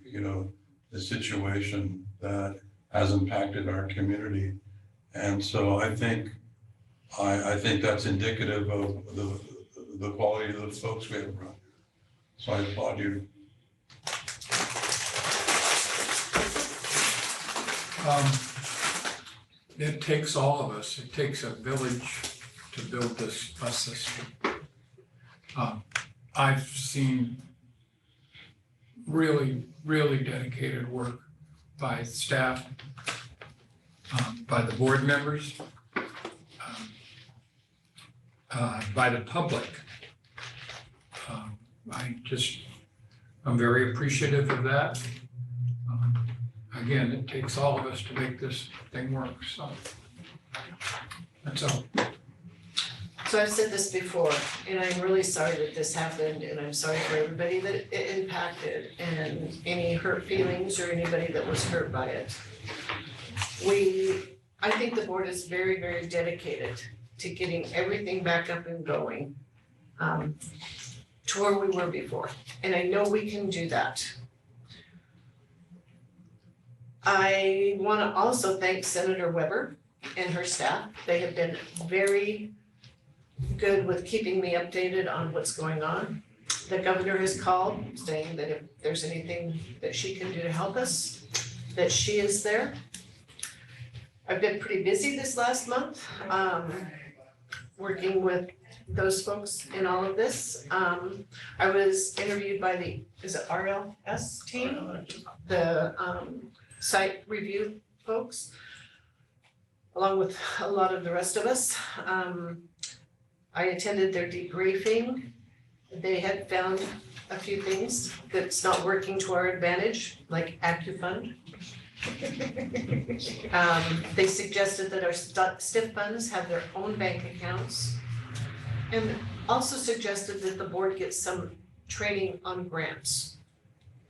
a situation that has impacted our community. And so I think that's indicative of the quality of the folks we have around here. So I applaud you. It takes all of us. It takes a village to build a system. I've seen really, really dedicated work by staff, by the board members, by the public. I'm very appreciative of that. Again, it takes all of us to make this thing work, so that's all. So I've said this before, and I'm really sorry that this happened, and I'm sorry for everybody that it impacted, and any hurt feelings or anybody that was hurt by it. I think the board is very, very dedicated to getting everything back up and going to where we were before, and I know we can do that. I want to also thank Senator Weber and her staff. They have been very good with keeping me updated on what's going on. The governor has called saying that if there's anything that she can do to help us, that she is there. I've been pretty busy this last month, working with those folks in all of this. I was interviewed by the RLS team, the site review folks, along with a lot of the rest of us. I attended their debriefing. They had found a few things that's not working to our advantage, like AccuFund. They suggested that our STIF funds have their own bank accounts, and also suggested that the board get some training on grants.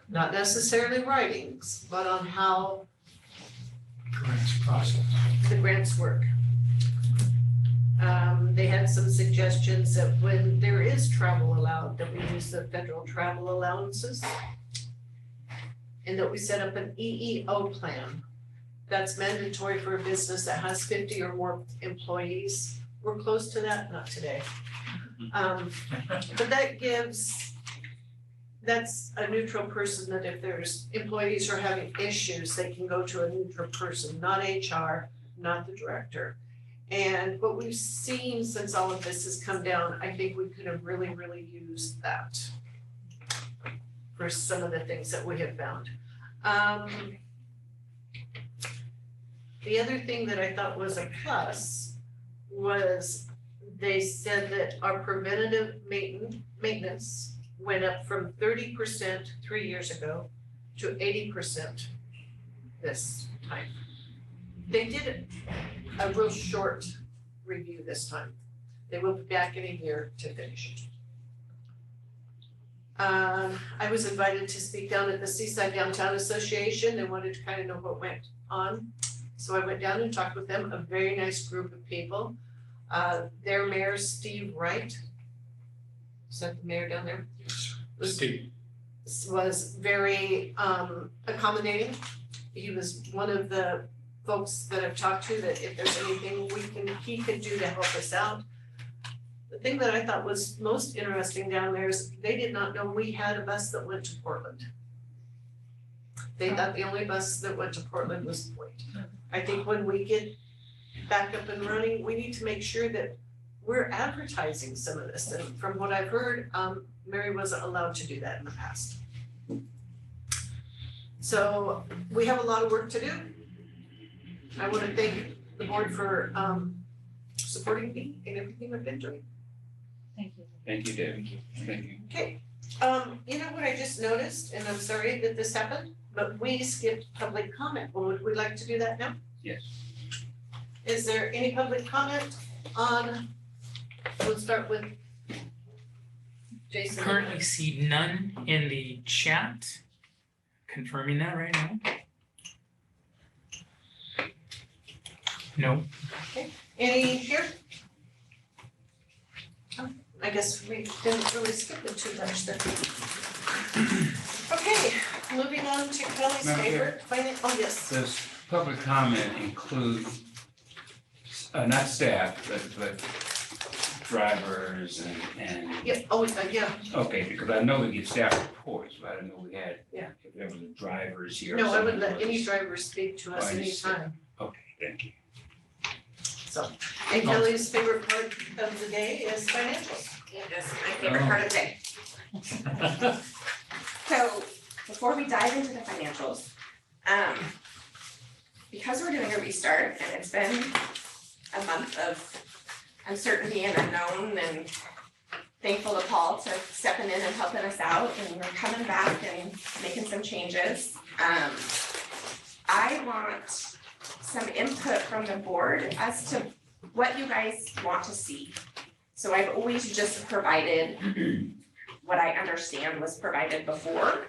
Not necessarily writings, but on how Grants process. the grants work. They had some suggestions that when there is travel allowed, that we use the federal travel allowances. And that we set up an EEO plan that's mandatory for a business that has 50 or more employees. We're close to that, not today. But that's a neutral person that if there's employees are having issues, they can go to a neutral person, not HR, not the director. And what we've seen since all of this has come down, I think we could have really, really used that for some of the things that we have found. The other thing that I thought was a plus was they said that our preventative maintenance went up from 30% 3 years ago to 80% this time. They did a real short review this time. They will be back in a year to finish it. I was invited to speak down at the Seaside Downtown Association and wanted to kind of know what went on. So I went down and talked with them, a very nice group of people. Their mayor, Steve Wright, is that the mayor down there? Steve. Was very accommodating. He was one of the folks that I've talked to that if there's anything he could do to help us out. The thing that I thought was most interesting down there is they did not know we had a bus that went to Portland. They thought the only bus that went to Portland was Point. I think when we get back up and running, we need to make sure that we're advertising some of this. And from what I've heard, Mary wasn't allowed to do that in the past. So we have a lot of work to do. I want to thank the board for supporting me in everything I've been doing. Thank you. Thank you, Debbie. Thank you. Okay, you know what I just noticed, and I'm sorry that this happened, but we skipped public comment. Would we like to do that now? Yes. Is there any public comment on, we'll start with Jason. Currently see none in the chat. Confirming that right now. No. Any here? Oh, I guess we didn't really skip it too much then. Okay, moving on to Kelly's Madam Chair. favorite finance, oh yes. Does public comment include, not staff, but drivers and, Yeah, oh, yeah, okay, because I know we get staff reports, but I didn't know we had, Yeah. if there was drivers here. or no, I wouldn't something. let any driver speak to us Oh, I understand. anytime. Okay, thank you. So, and Kelly's favorite part of the day is financials. Yes, my favorite part of the day. So before we dive into the financials, because we're doing a restart and it's been a month of uncertainty and unknown, and thankful to Paul to stepping in and helping us out, and we're coming back and making some changes. I want some input from the board as to what you guys want to see. So I've always just provided what I understand was provided before.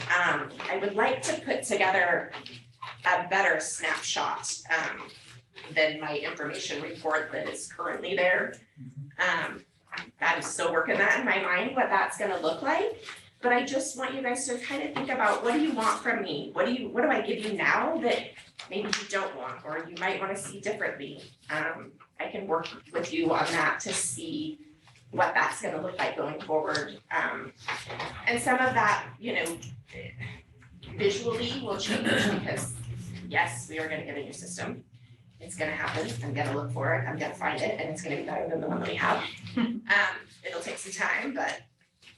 I would like to put together a better snapshot than my information report that is currently there. I'm still working that in my mind, what that's gonna look like. But I just want you guys to kind of think about, what do you want from me? What do I give you now that maybe you don't want, or you might wanna see differently? I can work with you on that to see what that's gonna look like going forward. And some of that, visually will change because yes, we are gonna get a new system. It's gonna happen. I'm gonna look for it. I'm gonna find it, and it's gonna be better than the one that we have. It'll take some time, but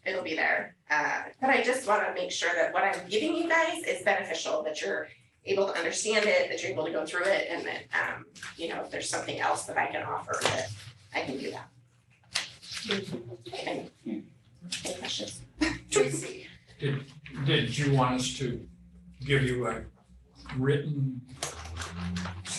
it'll be there. But I just wanna make sure that what I'm giving you guys is beneficial, that you're able to understand it, that you're able to go through it, and that, if there's something else that I can offer, that I can do that. Any questions? Tracy. Did you want us to give you a written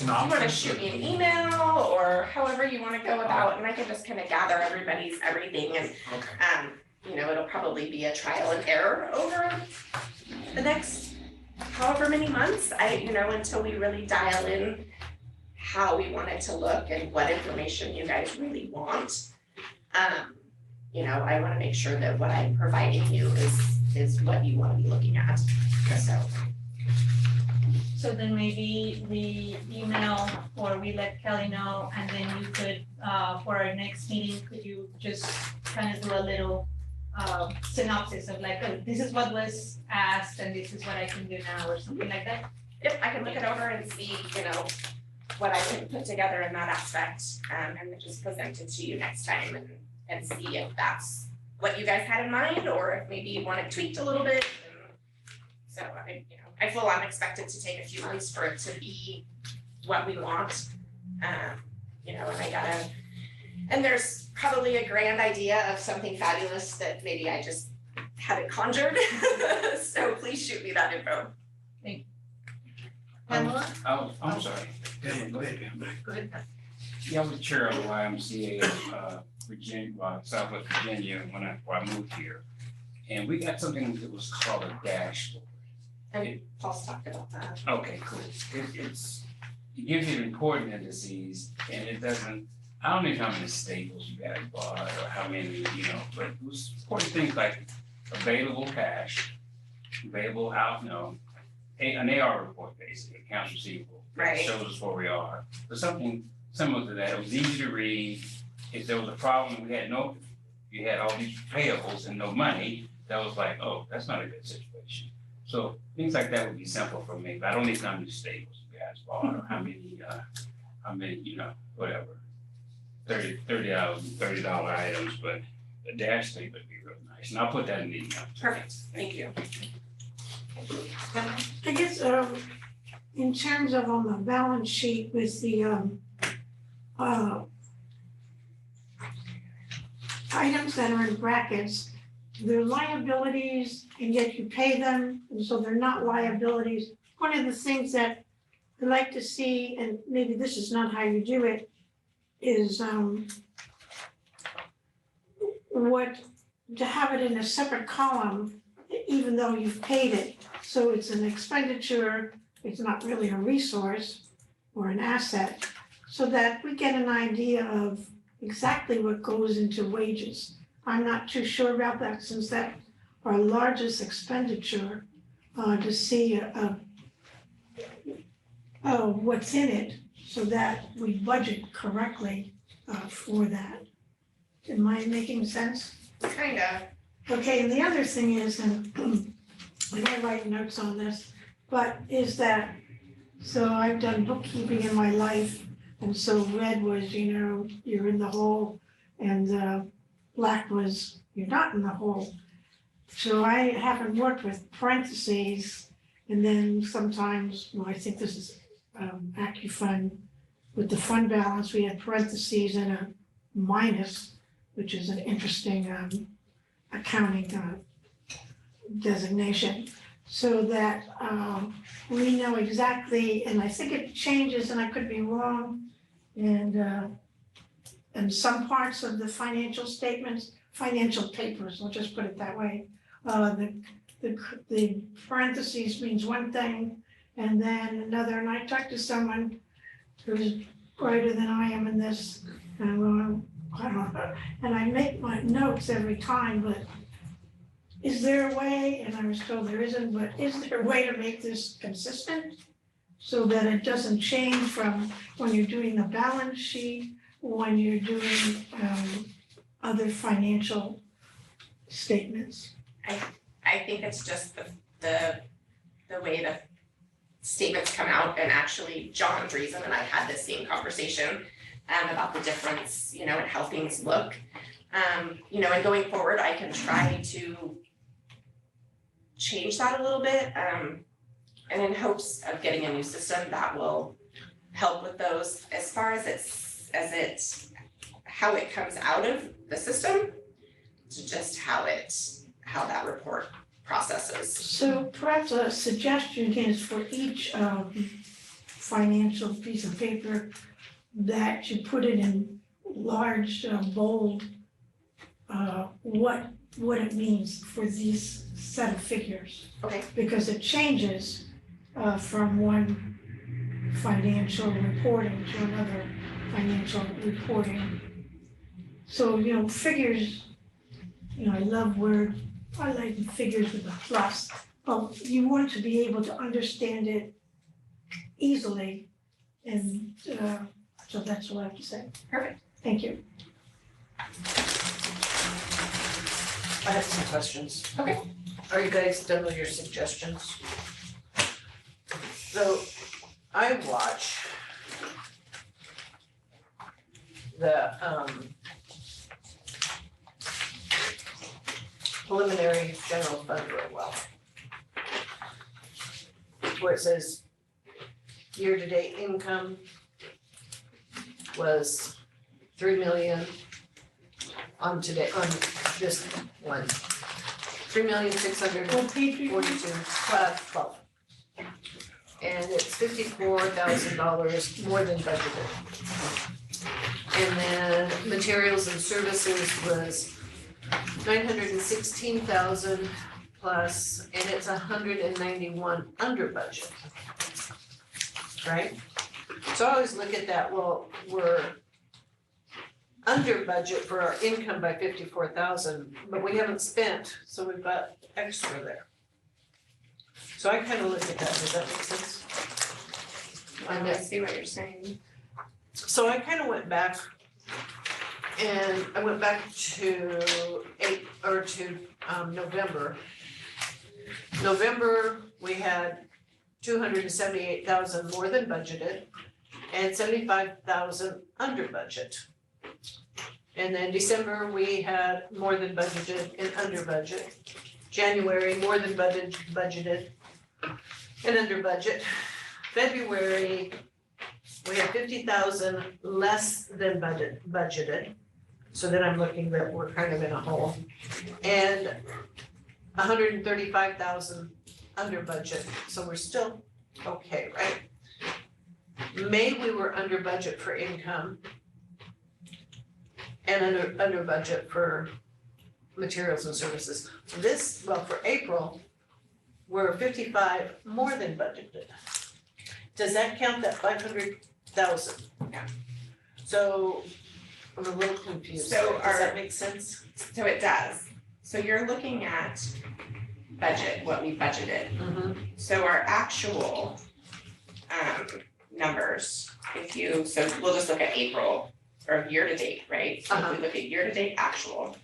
You wanna synopsis? shoot me an email, or however you wanna go about, and I can just kind of gather everybody's everything, and Okay. it'll probably be a trial and error over the next however many months, until we really dial in how we want it to look and what information you guys really want. I wanna make sure that what I'm providing you is what you wanna be looking at, Okay. So then maybe we email or we let Kelly know, and then you could, for our next meeting, could you just kind of do a little synopsis of like, oh, this is what was asked and this is what I can do now, or something like that? Yep, I can look it over and see, what I can put together in that aspect, and then just present it to you next time and see if that's what you guys had in mind, or if maybe you want it tweaked a little bit. So I feel I'm expected to take a few months for it to be what we want. And there's probably a grand idea of something fabulous that maybe I just haven't conjured. So please shoot me that info. Pamela? I'm sorry. Go ahead, Pam. Go ahead. Yeah, I was chair of the YMCA of Virginia, Southwest Virginia when I moved here. And we got something that was called a dashboard. And Paul's talked about that. Okay, cool. It gives you reporting indices and it doesn't, I don't know how many staples you guys bought or how many, but it was reporting things like available cash, available out, an AR report basically, accounts receivable. Right. Shows us where we are. But something similar to that, it was easy to read. If there was a problem, you had all these payables and no money, that was like, oh, that's not a good situation. So things like that would be simple for me, but I don't need to know how many staples you guys bought or how many, whatever. $30 items, but the dash thing would be real nice. And I'll put that in the email. Perfect, thank you. I guess, in terms of on the balance sheet with the, items that are in brackets, they're liabilities and yet you pay them, and so they're not liabilities. One of the things that I like to see, and maybe this is not how you do it, is to have it in a separate column, even though you've paid it. So it's an expenditure, it's not really a resource or an asset, so that we get an idea of exactly what goes into wages. I'm not too sure about that since that's our largest expenditure, to see what's in it so that we budget correctly for that. Am I making sense? Kinda. Okay, and the other thing is, and I don't write notes on this, but is that, so I've done bookkeeping in my life, and so red was, you're in the hole, and black was, you're not in the hole. So I haven't worked with parentheses, and then sometimes, I think this is AccuFund, with the fund balance, we had parentheses and a minus, which is an interesting accounting designation, so that we know exactly, and I think it changes, and I could be wrong, and some parts of the financial statements, financial papers, I'll just put it that way, the parentheses means one thing, and then another, and I talked to someone who's brighter than I am in this, and I'm going, I don't know, and I make my notes every time, but is there a way, and I was told there isn't, but is there a way to make this consistent? So that it doesn't change from when you're doing the balance sheet, when you're doing other financial statements? I think it's just the way the statements come out, and actually John Dreesen and I had this same conversation about the difference, in how things look. And going forward, I can try to change that a little bit, and in hopes of getting a new system that will help with those. As far as how it comes out of the system, to just how that report processes. So perhaps a suggestion is for each financial piece of paper that you put it in large, bold, what it means for these set of figures. Okay. Because it changes from one financial reporting to another financial reporting. So, figures, I love Word, I like figures with a plus. Well, you want to be able to understand it easily, and so that's all I have to say. Perfect. Thank you. I have some questions. Okay. Are you guys done with your suggestions? So I watch the preliminary general fund real well. where it says year-to-date income was 3 million on this one. 3,642,12. And it's $54,000 more than budgeted. And then materials and services was 916,000 plus, and it's 191 under budget. Right? So I always look at that, well, we're under budget for our income by 54,000, but we haven't spent, so we've got extra there. So I kind of look at that, does that make sense? I see what you're saying. So I kind of went back and I went back to November. November, we had 278,000 more than budgeted and 75,000 under budget. And then December, we had more than budgeted and under budget. January, more than budgeted and under budget. February, we had 50,000 less than budgeted. So then I'm looking that we're kind of in a hole. And 135,000 under budget, so we're still okay, right? May, we were under budget for income and under budget for materials and services. For April, we're 55 more than budgeted. Does that count that 500,000? Yeah. So I'm a little confused. So Does that make sense? So it does. So you're looking at budget, what we budgeted. So our actual numbers, so we'll just look at April or year to date, right? So if we look at year to date actual,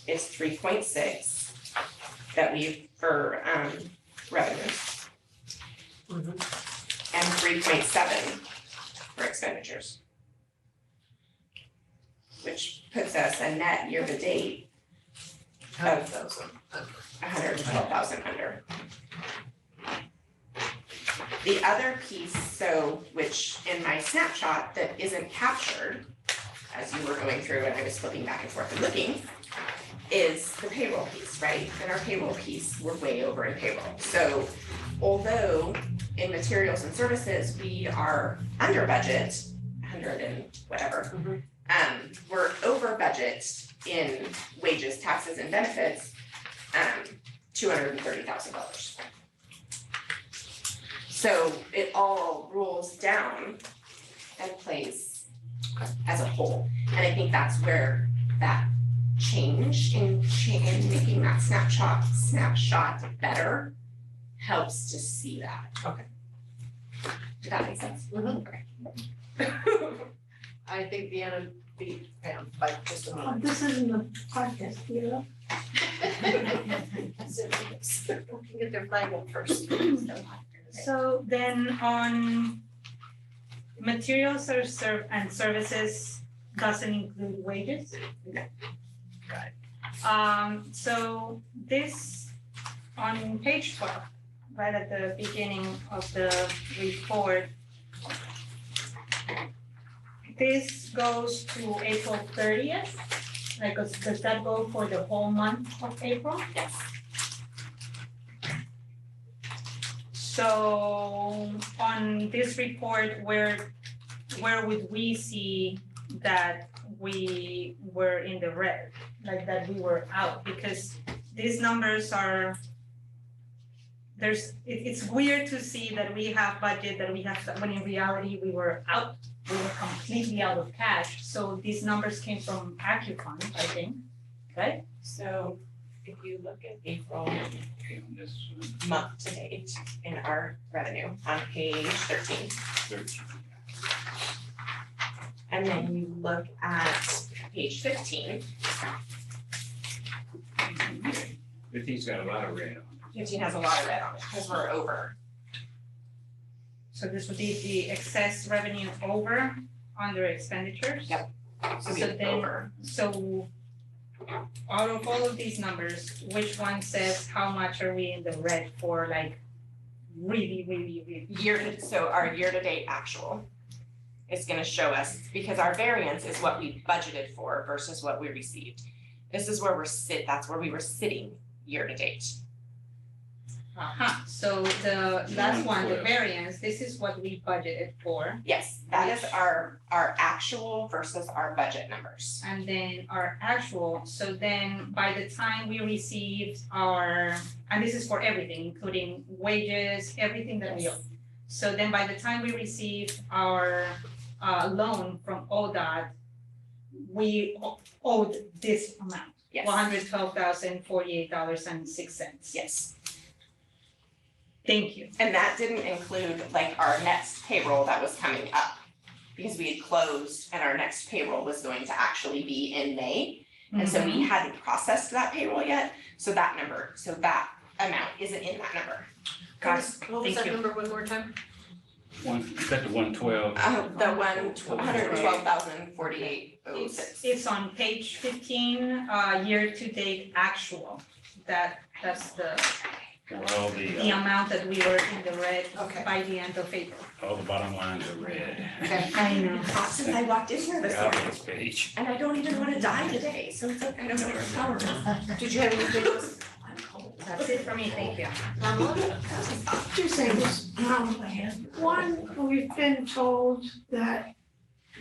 it's 3.6 that for revenues. And 3.7 for expenditures. Which puts us a net year to date of 112,000 under. The other piece, which in my snapshot that isn't captured, as you were going through and I was flipping back and forth and looking, is the payroll piece, right? And our payroll piece, we're way over in payroll. So although in materials and services, we are under budget, 100 and whatever, we're over budget in wages, taxes, and benefits, $230,000. So it all rolls down and plays as a whole. And I think that's where that change in making that snapshot better helps to see that. Okay. Did that make sense? Okay. I think Deanna beat Pam by just a minute. This isn't a podcast, you know? Get their flag up first. So then on materials and services doesn't include wages? Right. So this, on page 12, right at the beginning of the report, this goes to April 30th. Like, does that go for the whole month of April? Yes. So on this report, where would we see that we were in the red, like that we were out? Because these numbers are, it's weird to see that we have budget, that we have, when in reality we were out, we were completely out of cash. So these numbers came from AccuFund, I think, right? So if you look at April month to date in our revenue on page 13. And then you look at page 15. 15's got a lot of red on it. 15 has a lot of red on it because we're over. So this would be the excess revenue over under expenditures? Yep. So then, so out of all of these numbers, which one says how much are we in the red for, like really. So our year-to-date actual is gonna show us, because our variance is what we budgeted for versus what we received. This is where that's where we were sitting year-to-date. So the last one, the 112. variance, this is what we budgeted for. Yes, that is our actual versus our budget numbers. And then our actual, so then by the time we received our, and this is for everything, including wages, everything that we owe. So then by the time we received our loan from ODOT, we owed this amount, Yes, $112,048.06. yes. Thank you. And that didn't include like our next payroll that was coming up. Because we had closed and our next payroll was going to actually be in May. And so we hadn't processed that payroll yet, so that amount isn't in that number. Guys, What was thank that you. number one more time? Is that the 112? The 112,048.06. It's on page 15, year-to-date actual. That's the Well, the amount that we were in the red Okay. by the end of April. all the bottom lines are red. Okay. I know. Since I walked in here this Got morning, this page. and I don't even wanna die today, so it's okay, I don't know where it's going. Did you have anything else? I'm cold. That's it for me, thank you. Two things. One, we've been told that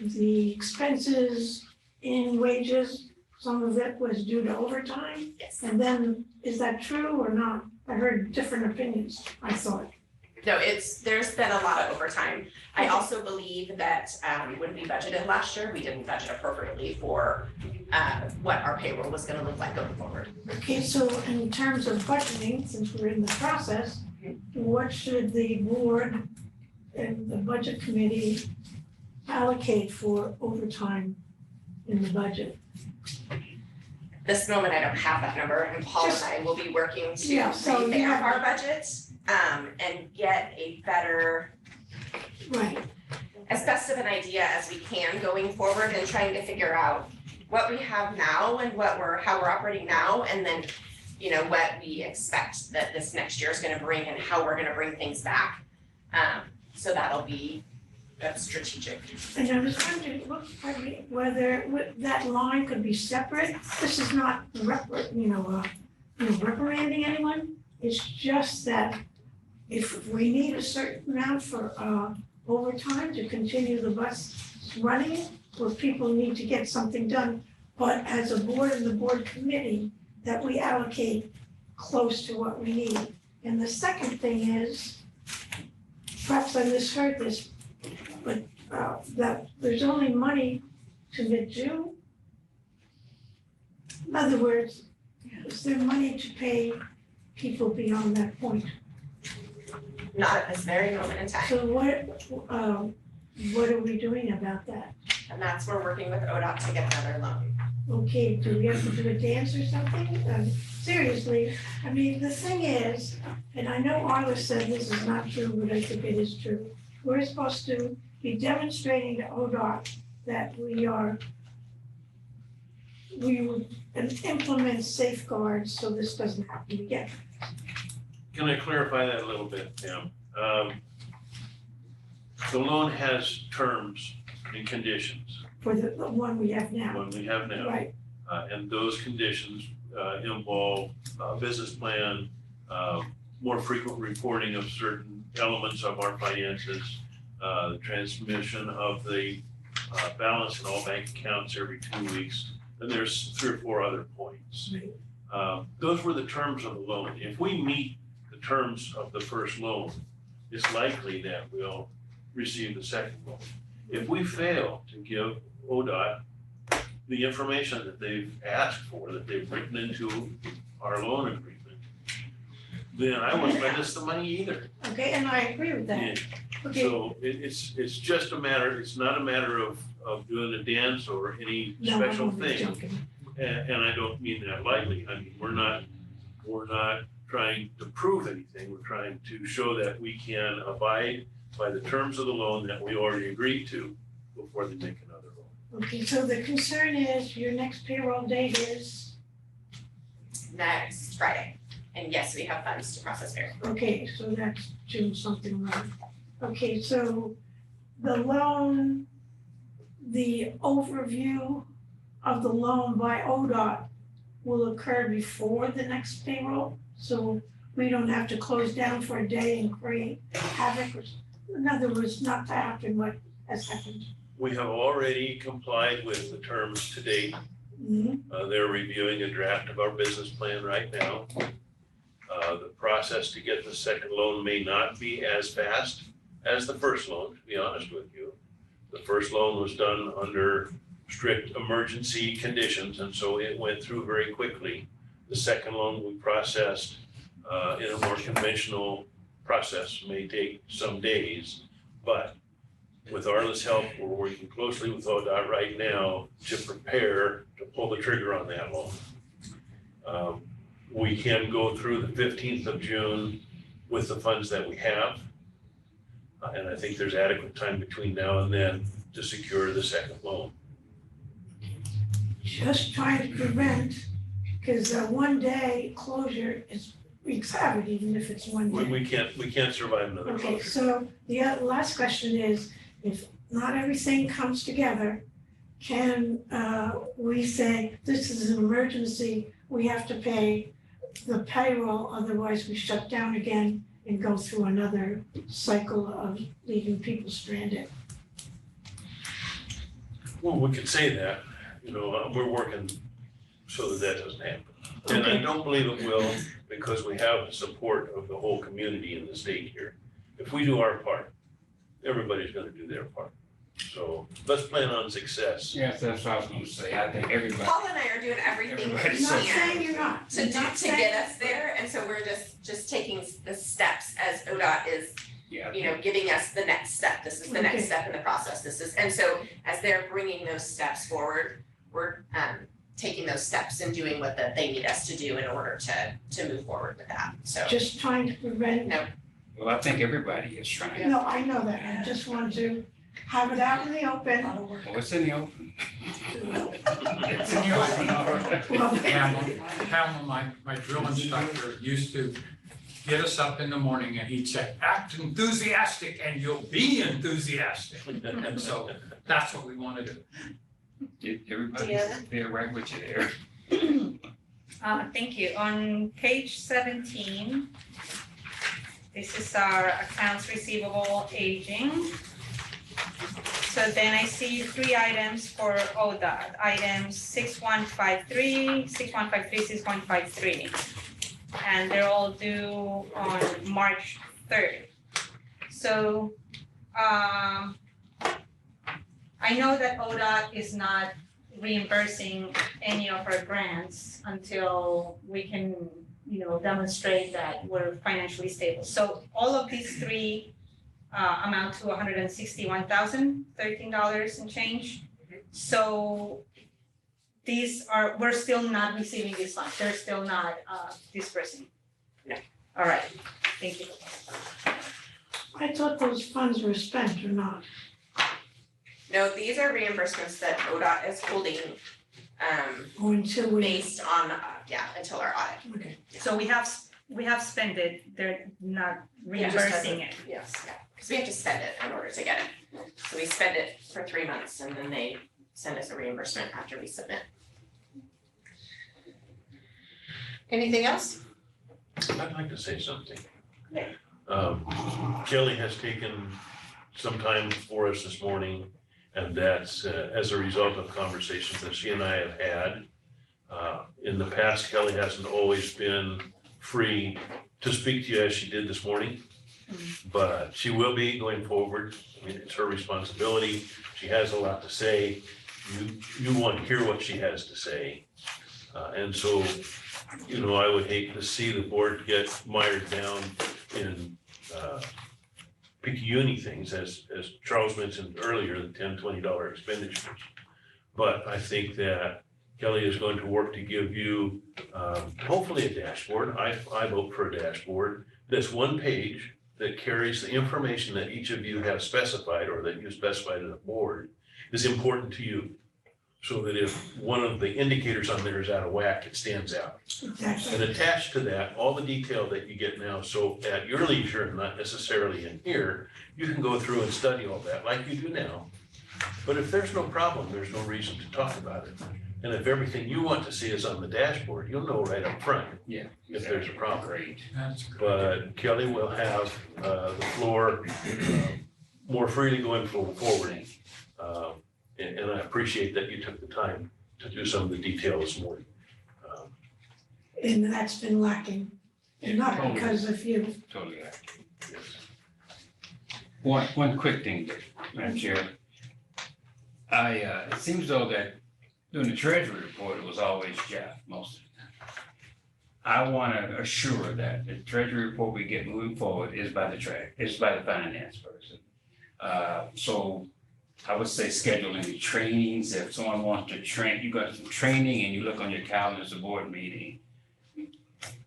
the expenses in wages, some of it was due to overtime. Yes. And then, is that true or not? I heard different opinions, I thought. No, there's been a lot of overtime. I also believe that when we budgeted last year, we didn't budget appropriately for what our payroll was gonna look like going forward. Okay, so in terms of budgeting, since we're in the process, what should the board and the budget committee allocate for overtime in the budget? This moment, I don't have that number, and Paul and I will be working to Yeah, so you revamp have- our budget and get a better, Right, as best of an idea as we can going forward, and trying to figure out what we have now and how we're operating now, and then, what we expect that this next year is gonna bring and how we're gonna bring things back. So that'll be strategic. and I was wondering, whether that line could be separate. This is not reprimanding anyone. It's just that if we need a certain amount for overtime to continue the bus running, where people need to get something done, but as a board and the board committee, that we allocate close to what we need. And the second thing is, perhaps I misheard this, but that there's only money to mid-June. In other words, is there money to pay people beyond that point? Not at this very moment in time, So what are we doing about that? and that's where we're working with ODOT to get another loan. Okay, do we have to do a dance or something? Seriously, I mean, the thing is, and I know Arla said this is not true, but I think it is true. We're supposed to be demonstrating to ODOT that we would implement safeguards so this doesn't happen again. Can I clarify that a little bit, Pam? The loan has terms and conditions, For the one we have now, what we have now. right? And those conditions involve business plan, more frequent reporting of certain elements of our finances, the transmission of the balance in all bank accounts every 2 weeks, and there's 3 or 4 other points. Those were the terms of the loan. If we meet the terms of the first loan, it's likely that we'll receive the second loan. If we fail to give ODOT the information that they've asked for, that they've written into our loan agreement, then I won't lend us the money either. Okay, and I agree with that. And Okay, so it's just a matter, it's not a matter of doing a dance or any no, special I'm only thing. joking. And I don't mean that lightly. I mean, we're not trying to prove anything. We're trying to show that we can abide by the terms of the loan that we already agreed to before they make another loan. Okay, so the concern is your next payroll date is, Next Friday. And yes, we have funds to process fair. Okay, so that's June something right. Okay, so the loan, the overview of the loan by ODOT will occur before the next payroll, so we don't have to close down for a day and create havoc, or in other words, not to happen what has happened. We have already complied with the terms to date. Mhm. They're reviewing a draft of our business plan right now. The process to get the second loan may not be as fast as the first loan, to be honest with you. The first loan was done under strict emergency conditions, and so it went through very quickly. The second loan we processed in a more conventional process, may take some days, but with Arla's help, we're working closely with ODOT right now to prepare to pull the trigger on that loan. We can go through the 15th of June with the funds that we have. And I think there's adequate time between now and then to secure the second loan. Just trying to prevent, because one day closure is wreaks havoc, even if it's one day. We can't survive another Okay, closure. so the last question is, if not everything comes together, can we say, this is an emergency, we have to pay the payroll, otherwise we shut down again and go through another cycle of leaving people stranded? Well, we could say that, we're working so that that doesn't happen. And I don't believe it will, because we have the support of the whole community in the state here. If we do our part, everybody's gonna do their part. So let's plan on success. Yes, that's what I was gonna say. I think everybody. Paul and I are doing everything we Everybody's I'm not can saying you're not. to I'm do, not to saying- get us there, and so we're just taking the steps as ODOT is, Yeah. giving us the next step. This is the next Okay. step in the process. This is, and so as they're bringing those steps forward, we're taking those steps and doing what they need us to do in order to move forward with that, so. Just trying to prevent, Well, I think everybody is trying. no, I know that, I just want to have it out in the open. Well, it's in the open. It's in the open, all right. Well, Pamela, my drill instructor used to get us up in the morning and he'd say, act enthusiastic and you'll be enthusiastic. And so that's what we want to do. Everybody's there right with you there. Thank you. On page 17, this is our accounts receivable aging. So then I see 3 items for ODOT, items 6153, 6153, 6153. And they're all due on March 3rd. So I know that ODOT is not reimbursing any of our grants until we can, demonstrate that we're financially stable. So all of these 3 amount to $161,013 and change. So we're still not receiving these funds. They're still not dispersing. No. All right, thank you. I thought those funds were spent or not. No, these are reimbursements that ODOT is holding, Or until we, based on, until our audit. okay. So we have spent it, they're not reimbursing it. Yes, because we have to spend it in order to get it. So we spend it for 3 months and then they send us a reimbursement after we submit. Anything else? I'd like to say something. Okay. Kelly has taken some time for us this morning, and that's as a result of conversations that she and I have had. In the past, Kelly hasn't always been free to speak to you as she did this morning, but she will be going forward. I mean, it's her responsibility. She has a lot to say. You want to hear what she has to say. And so, I would hate to see the board get mired down in picky things, as Charles mentioned earlier, the $10, $20 expenditures. But I think that Kelly is going to work to give you hopefully a dashboard. I vote for a dashboard. That's 1 page that carries the information that each of you have specified or that you specified in the board is important to you. so that if one of the indicators on there is out of whack, it stands out. Exactly. And attached to that, all the detail that you get now, so at your leisure, not necessarily in here, you can go through and study all that like you do now. But if there's no problem, there's no reason to talk about it. And if everything you want to see is on the dashboard, you'll know right up front Yeah. if there's a problem. Great. That's good. But Kelly will have the floor more freely going forward. And I appreciate that you took the time to do some of the detail this morning. And that's been lacking, and not Totally. because of you. Totally. Yes. One quick thing, Madam Chair. It seems though that during the treasury report, it was always Jeff most of the time. I want to assure that the treasury report we get moving forward is by the finance person. So I would say schedule any trainings. If someone wants to train, you got some training and you look on your calendar, it's a board meeting.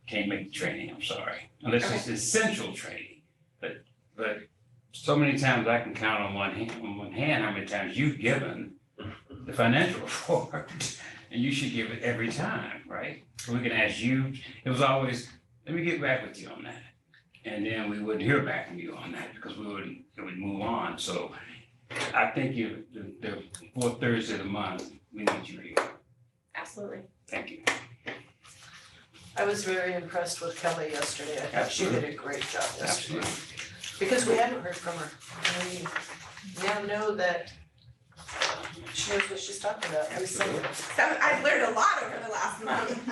Can't make the training, I'm sorry, unless it's essential training. But so many times I can count on one hand how many times you've given the financial report, and you should give it every time, right? So we can ask you, it was always, let me get back with you on that. And then we wouldn't hear back from you on that because it would move on. So I think the fourth Thursday of the month, we need you here. Absolutely. Thank you. I was very impressed with Kelly yesterday. I thought she did a great job yesterday. Absolutely. Because we hadn't heard from her. And we now know that she knows what she's talking about. So I've learned a lot over the last month.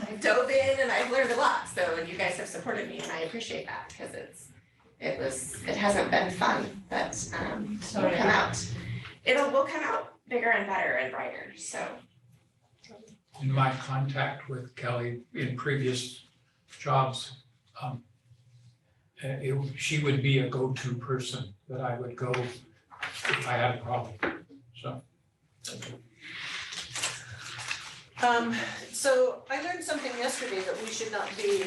I've dove in and I've learned a lot. So you guys have supported me and I appreciate that because it hasn't been fun, but we'll come out. We'll come out bigger and better and brighter, so. In my contact with Kelly in previous jobs, she would be a go-to person that I would go if I had a problem, so. So I learned something yesterday that we should not be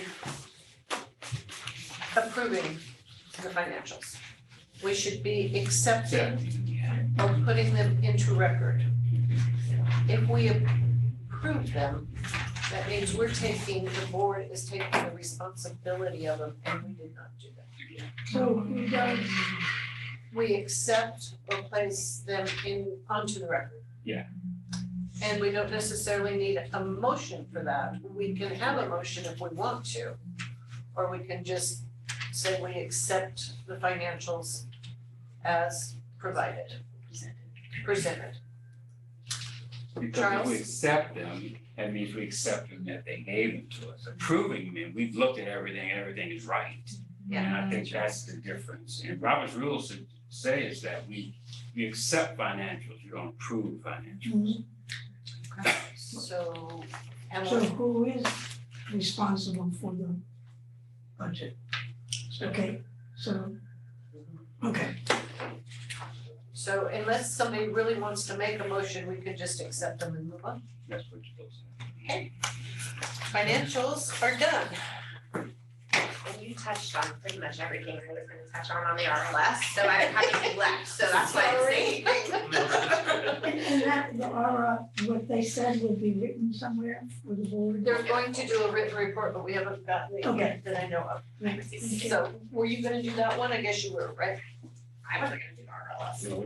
approving the financials. We should be accepting or putting them into record. If we approve them, that means the board is taking the responsibility of them, and we did not do that. So who does, We accept or place them onto the record. Yeah. And we don't necessarily need a motion for that. We can have a motion if we want to. Or we can just say we accept the financials as provided, presented. Because if Charles? we accept them, that means we accept them that they gave them to us. Approving them, we've looked at everything and everything is right. And I think that's the difference. And Robert's rules say is that we accept financials, we don't approve financials. So, so who is responsible for the budget? Okay, okay. So unless somebody really wants to make a motion, we could just accept them and move on. That's what you're supposed to say. Financials are done. And you touched on pretty much everything I was gonna touch on the RLS, so I didn't have anything left, so that's why I'm saying. And that, the aura, what they said will be written somewhere for the board? They're going to do a written report, but we haven't gotten it Okay. yet that I know of. So were you gonna do that one? I guess you were, right? I wasn't gonna do the RLS. No,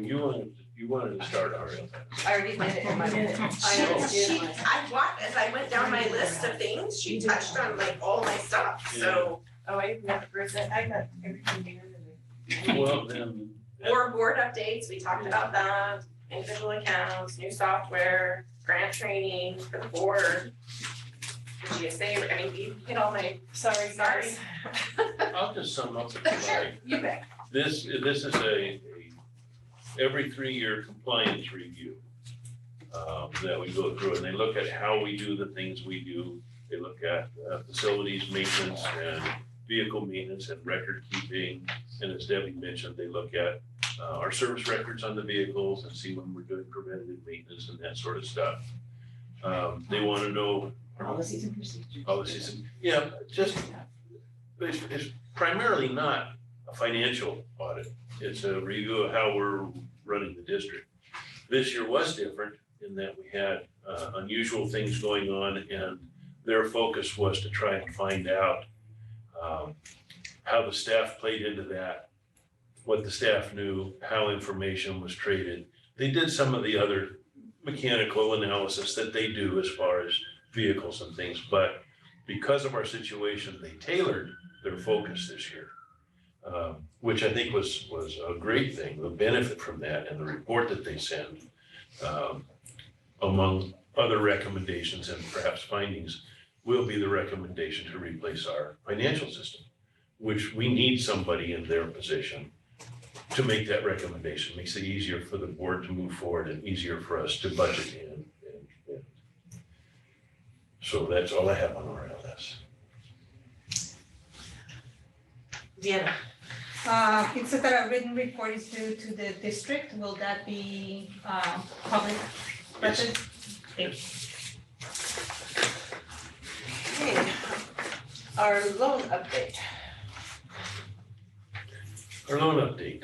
you wanted to start our. I already did it in my minute. I already did mine. As I went down my list of things, she touched on like all my stuff, so. Oh, I never that. I got everything down. Well, then. Board updates, we talked about that, individual accounts, new software, grant training for the board. GSA, I mean, you hit all my, sorry. I'll just sum up if you Sure, like. you bet. This is a every 3-year compliance review that we go through, and they look at how we do the things we do. They look at facilities maintenance and vehicle maintenance and record keeping. And as Debbie mentioned, they look at our service records on the vehicles and see when we're doing preventative maintenance and that sort of stuff. They want to know Policies and procedures. policies. Yeah, just, it's primarily not a financial audit. It's a review of how we're running the district. This year was different in that we had unusual things going on, and their focus was to try and find out how the staff played into that, what the staff knew, how information was traded. They did some of the other mechanical analysis that they do as far as vehicles and things, but because of our situation, they tailored their focus this year, which I think was a great thing. The benefit from that and the report that they send, among other recommendations and perhaps findings, will be the recommendation to replace our financial system, which we need somebody in their position to make that recommendation. Makes it easier for the board to move forward and easier for us to budget in. So that's all I have on RLS. Deanna, It says that a written report is due to the district. Will that be public record? Thank you. okay, our loan update. Our loan update.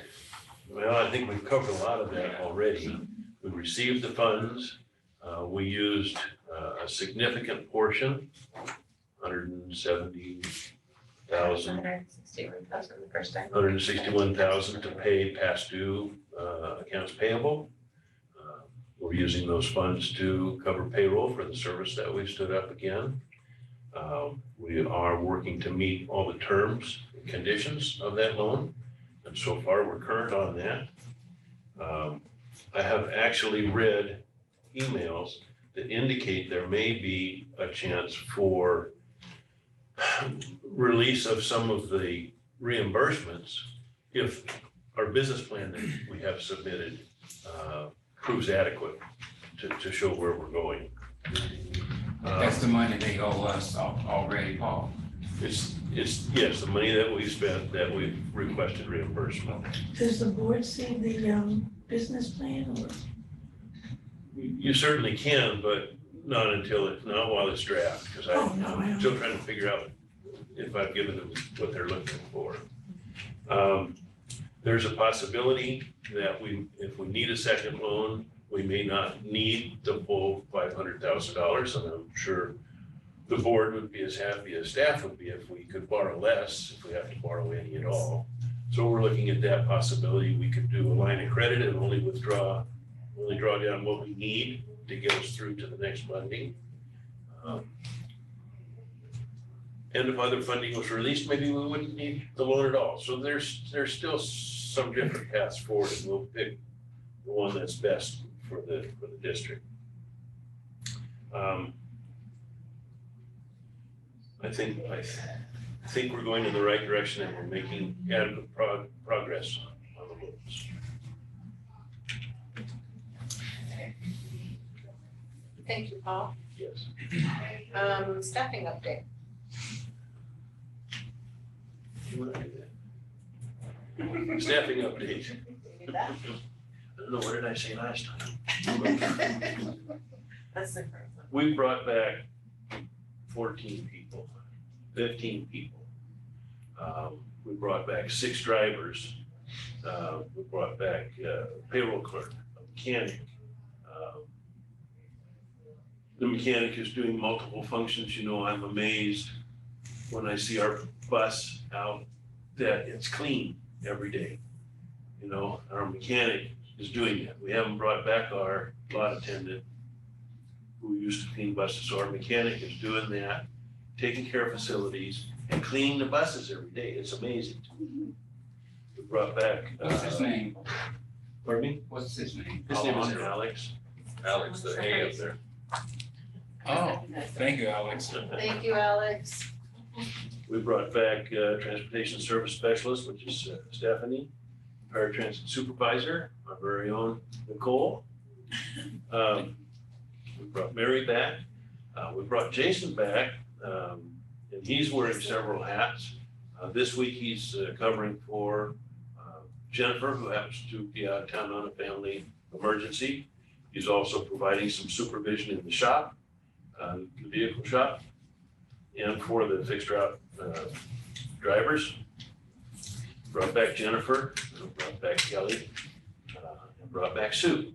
Well, I think we've covered a lot of that already. We received the funds. We used a significant portion, 170,000. 161,000 the first time. 161,000 to pay past due accounts payable. We're using those funds to cover payroll for the service that we've stood up again. We are working to meet all the terms and conditions of that loan. And so far, we're current on that. I have actually read emails that indicate there may be a chance for release of some of the reimbursements if our business plan that we have submitted proves adequate to show where we're going. That's the money they owe us already, Paul. It's, yes, the money that we spent, that we've requested reimbursement. Does the board see the business plan or? You certainly can, but not while it's draft, because Oh, no, I I'm don't. still trying to figure out if I've given them what they're looking for. There's a possibility that if we need a second loan, we may not need the full $500,000, and I'm sure the board would be as happy as staff would be if we could borrow less, if we have to borrow any at all. So we're looking at that possibility. We could do a line of credit and only draw down what we need to get us through to the next funding. And if other funding was released, maybe we wouldn't need the loan at all. So there's still some different paths forward, and we'll pick the one that's best for the district. I think we're going in the right direction, and we're making adequate progress on the loans. Thank you, Paul. Yes. Staffing update. You want to do that? Staffing update. You do that? I don't know, what did I say last time? That's the first one. We brought back 14 people, 15 people. We brought back 6 drivers. We brought back a payroll clerk, a mechanic. The mechanic is doing multiple functions. You know, I'm amazed when I see our bus out that it's clean every day. You know, our mechanic is doing that. We haven't brought back our lot attendant who used to clean buses. So our mechanic is doing that, taking care of facilities and cleaning the buses every day. It's amazing. We brought back. What's his name? Pardon me? What's his name? His name is Alex. Alex, the A up there. Oh, thank you, Alex. Thank you, Alex. We brought back transportation service specialist, which is Stephanie, paratransit supervisor, our very own Nicole. We brought Mary back. We brought Jason back, and he's wearing several hats. This week he's covering for Jennifer, who happens to be out of town on a family emergency. He's also providing some supervision in the shop, the vehicle shop, and for the fixed route drivers. Brought back Jennifer, brought back Kelly, and brought back Sue.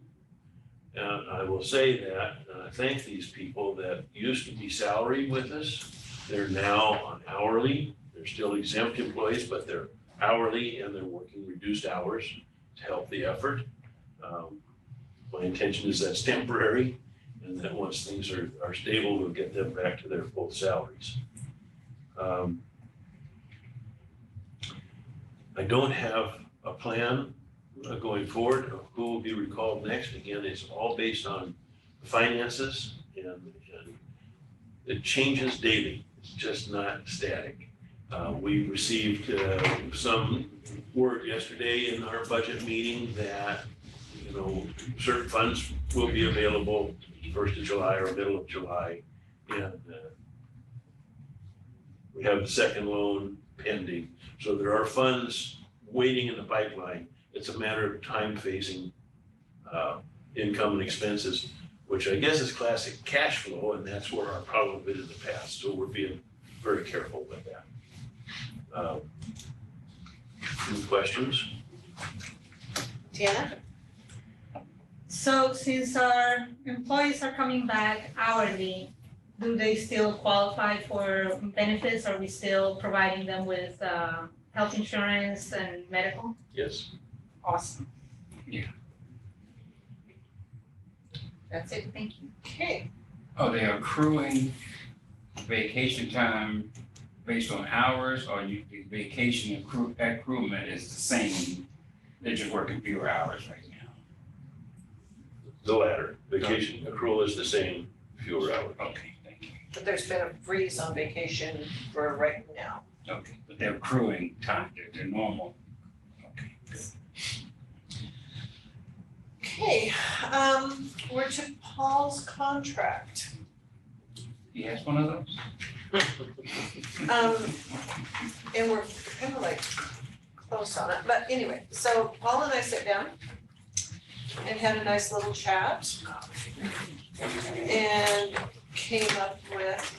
And I will say that, and I thank these people that used to be salaried with us. They're now on hourly. They're still exempt employees, but they're hourly and they're working reduced hours to help the effort. My intention is that's temporary, and that once things are stable, we'll get them back to their full salaries. I don't have a plan going forward of who will be recalled next. Again, it's all based on finances and it changes daily. It's just not static. We received some word yesterday in our budget meeting that, you know, certain funds will be available 1st of July or middle of July. And we have the second loan pending. So there are funds waiting in the pipeline. It's a matter of time phasing income and expenses, which I guess is classic cash flow, and that's where our problem has been in the past. So we're being very careful with that. Any questions? Tiana? So since our employees are coming back hourly, do they still qualify for benefits? Are we still providing them with health insurance and medical? Yes. Awesome. That's it, thank you. Okay, Are they accruing vacation time based on hours, or the vacation accruement is the same? They're just working fewer hours right now. The latter. Vacation accrual is the same, fewer hours. Okay, thank you. but there's been a freeze on vacation for right now. Okay, but they're accruing time, they're normal. Okay, good. Okay, we're to Paul's contract. He has one of those? And we're kind of like close on it, but anyway, so Paul and I sat down and had a nice little chat and came up with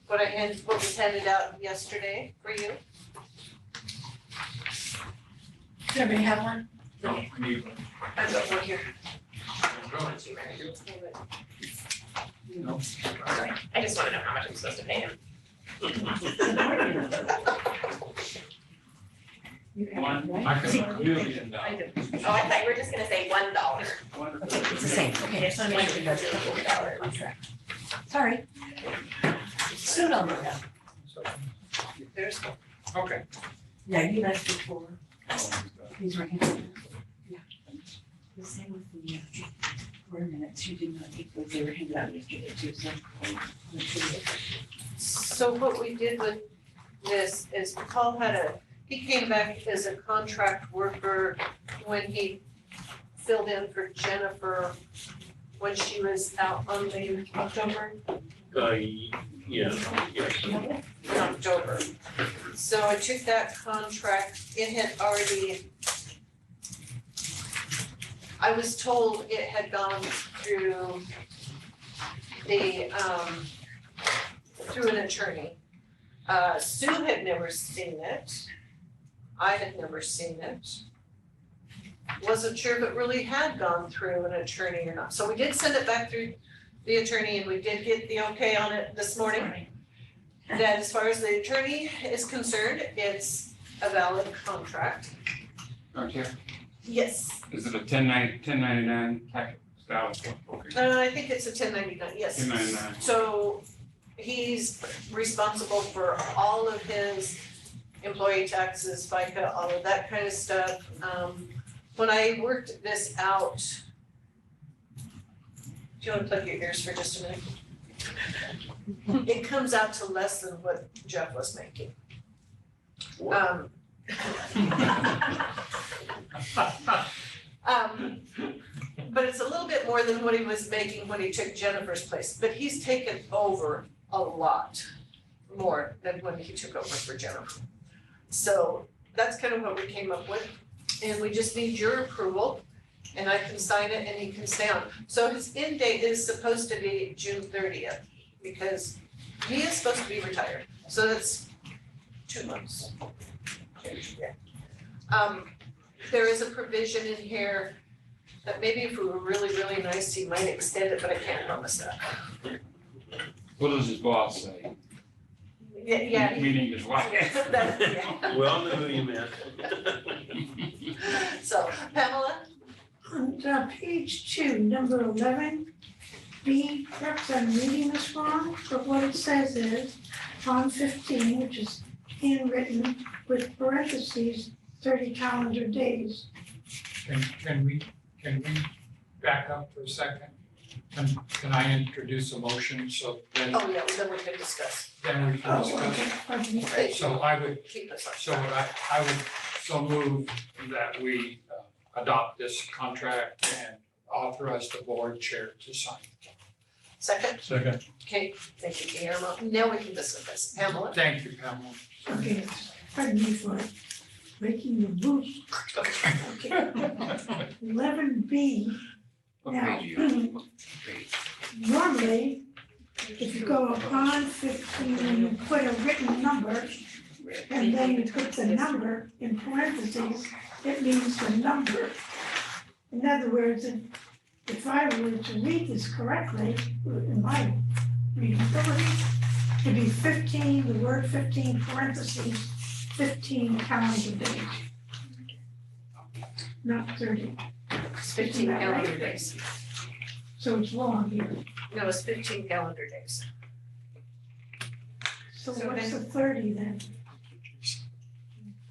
what was handed out yesterday for you. Does everybody have one? No, I need one. I've got one here. I just wanna know how much I'm supposed to pay him. One. I can $1 million. Oh, I thought you were just gonna say $1. It's the same, okay, it's not like $1 contract. Sorry. Soon I'll know that. There's Okay. Yeah, you left before. These were handed. Yeah. The same with the four minutes, you did not take those, they were handed out yesterday too, so. So what we did with this is Paul he came back as a contract worker when he filled in for Jennifer when she was out on leave in October. Yeah, yes. In October. So I took that contract, it had already, I was told it had gone through through an attorney. Sue had never seen it. I had never seen it. Wasn't sure if it really had gone through an attorney or not. So we did send it back through the attorney and we did get the okay on it this morning. That as far as the attorney is concerned, it's a valid contract. Okay, Yes, is it a 1099 type style? Okay. I think it's a 1099, yes. 1099. So he's responsible for all of his employee taxes, FICA, all of that kind of stuff. When I worked this out, do you want to plug your ears for just a minute? It comes out to less than what Jeff was making. But it's a little bit more than what he was making when he took Jennifer's place, but he's taken over a lot more than when he took over for Jennifer. So that's kind of what we came up with, and we just need your approval, and I can sign it and he can stay on. So his end date is supposed to be June 30th, because he is supposed to be retired, so that's 2 months. There is a provision in here That maybe if we were really, really nice, he might extend it, but I can't promise that. What does his boss say? Yeah. Meaning his wife. That- yeah. We all know who you meant. So Pamela, On page 2, number 11, B, perhaps I'm reading this wrong, but what it says is on 15, which is handwritten with parentheses, 30 calendar days. Can we back up for a second? Can I introduce a motion so then oh yeah, then we can discuss. we can discuss? Okay, pardon me. Right. So I would Keep us on So track. I would so move that we adopt this contract and authorize the board chair to sign. Second, Second. okay, thank you, Guillermo. Now we can discuss. Pamela? Thank you, Pamela. Okay, pardon me for breaking the rules. Okay. 11B, What now, page are you on? What page? normally, if you go on 15 and you put a written number, and then you put the number in parentheses, it means the number. In other words, if I were to read this correctly, in my readability, it'd be 15, the word 15 parentheses, 15 calendar days. Not 30, It's 15 calendar days. so it's long here. No, it's 15 calendar days. So So what's then- the 30 then?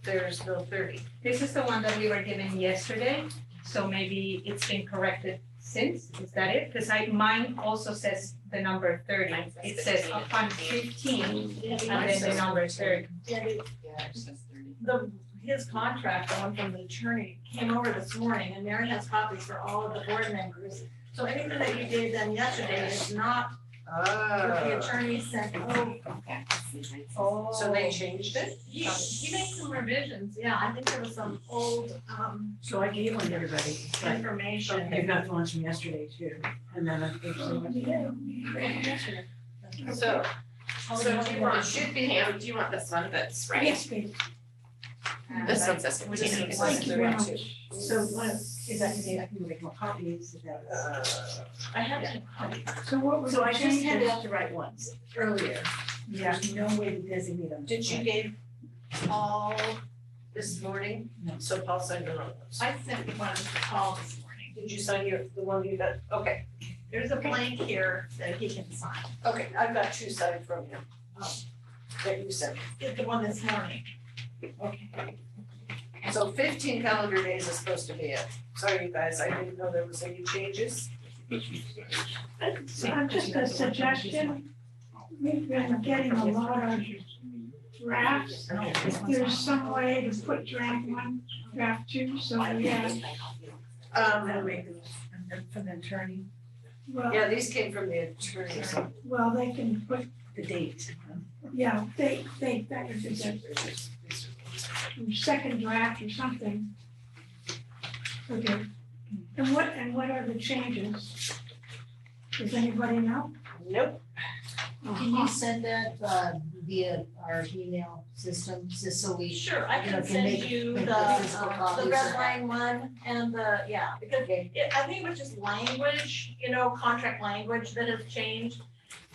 There's no 30. This is the one that we were given yesterday, so maybe it's been corrected since, is that it? Because mine also says the number 30, it says upon 15, and then the number 30. His contract, the one from the attorney, came over this morning, and Mary has copies for all of the board members. So anything that you gave them yesterday is not what the attorney sent over. Oh. So they changed it? He made some revisions, yeah, I think there was some old, So I gave one to everybody, but information. you've got the ones from yesterday too, and then I think so. So, So do you want, Should be, Pam, do you want this one that's right? Yes, please. This one says This 15. is- Thank you very much. So what, is that today, I can make more copies of that? I have to. So what was So I the just handed changes? out the right ones earlier. There's no way to designate them. did you give all this morning? No. So Paul signed the wrong ones. I sent one to Paul this morning. Did you sign the one you got? Okay, There's a blank here that he can sign. okay, I've got 2 signed from him. That you sent. It's the one this morning. Okay. So 15 calendar days is supposed to be it. Sorry, you guys, I didn't know there was any changes. This one says. So just a suggestion, we've been getting a lot of drafts. If there's some way to put draft 1, draft 2, so yeah, I'm gonna make those from the attorney, well, Yeah, these came from the attorney, so. well, they can put, the date. yeah, they, that would be good. Second draft or something. Okay, and what are the changes? Does anybody know? Nope. Can you send that via our email system, just so we? Sure, I You know, can can send make- you make the, the physical copies the of red that. line one and the, yeah, because Okay. I think it was just language, contract language that has changed.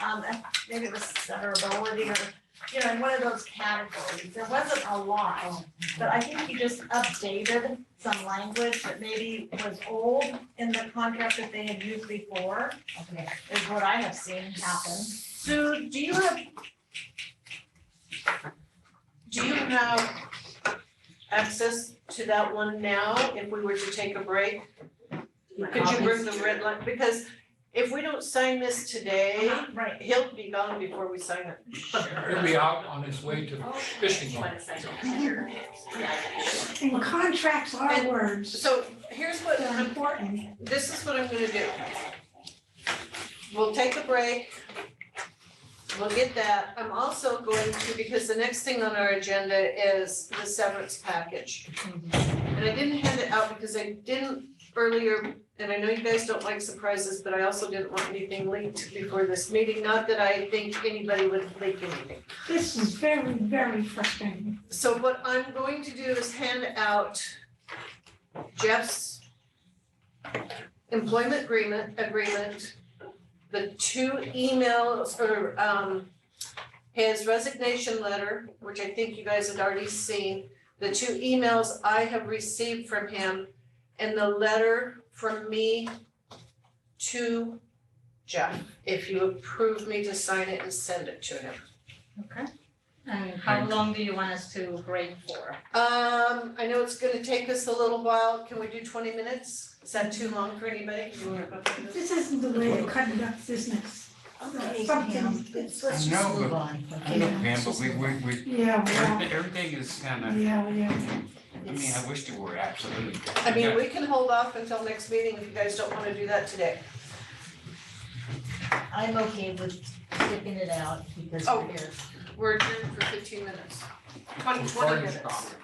And maybe it was severability or, in one of those categories. There wasn't a lot, but I think he just updated some language that maybe was old in the contract that they had used before, Okay. is what I have seen happen. Sue, do you have access to that one now, if we were to take a break? Could you bring the red line, because if we don't sign this today, Right. he'll be gone before we sign it. He'll be out on his way to fishing You hole. wanna say here? And contracts are And- words, So here's what they're important. this is what I'm gonna do. We'll take a break. We'll get that. I'm also going to, because the next thing on our agenda is the severance package. And I didn't hand it out because I didn't earlier, and I know you guys don't like surprises, but I also didn't want anything leaked before this meeting. Not that I think anybody would leak anything. This is very, very frustrating. So what I'm going to do is hand out Jeff's employment agreement, the two emails or his resignation letter, which I think you guys had already seen, the two emails I have received from him, and the letter from me to Jeff, if you approve me to sign it and send it to him. Okay. And how long do you want us to break for? I know it's gonna take us a little while, can we do 20 minutes? Is that too long for anybody? Do you wanna go through this? This isn't the way to conduct business. Okay, Something, Pam, it's, let's I know, just move but- on. I know, Pam, but we, yeah, everything is kind of, yeah. I mean, I wish there were absolutely. I mean, we can hold off until next meeting if you guys don't wanna do that today. I'm okay with skipping it out because Oh. we're here. We're adjourned for 15 minutes. 20 minutes.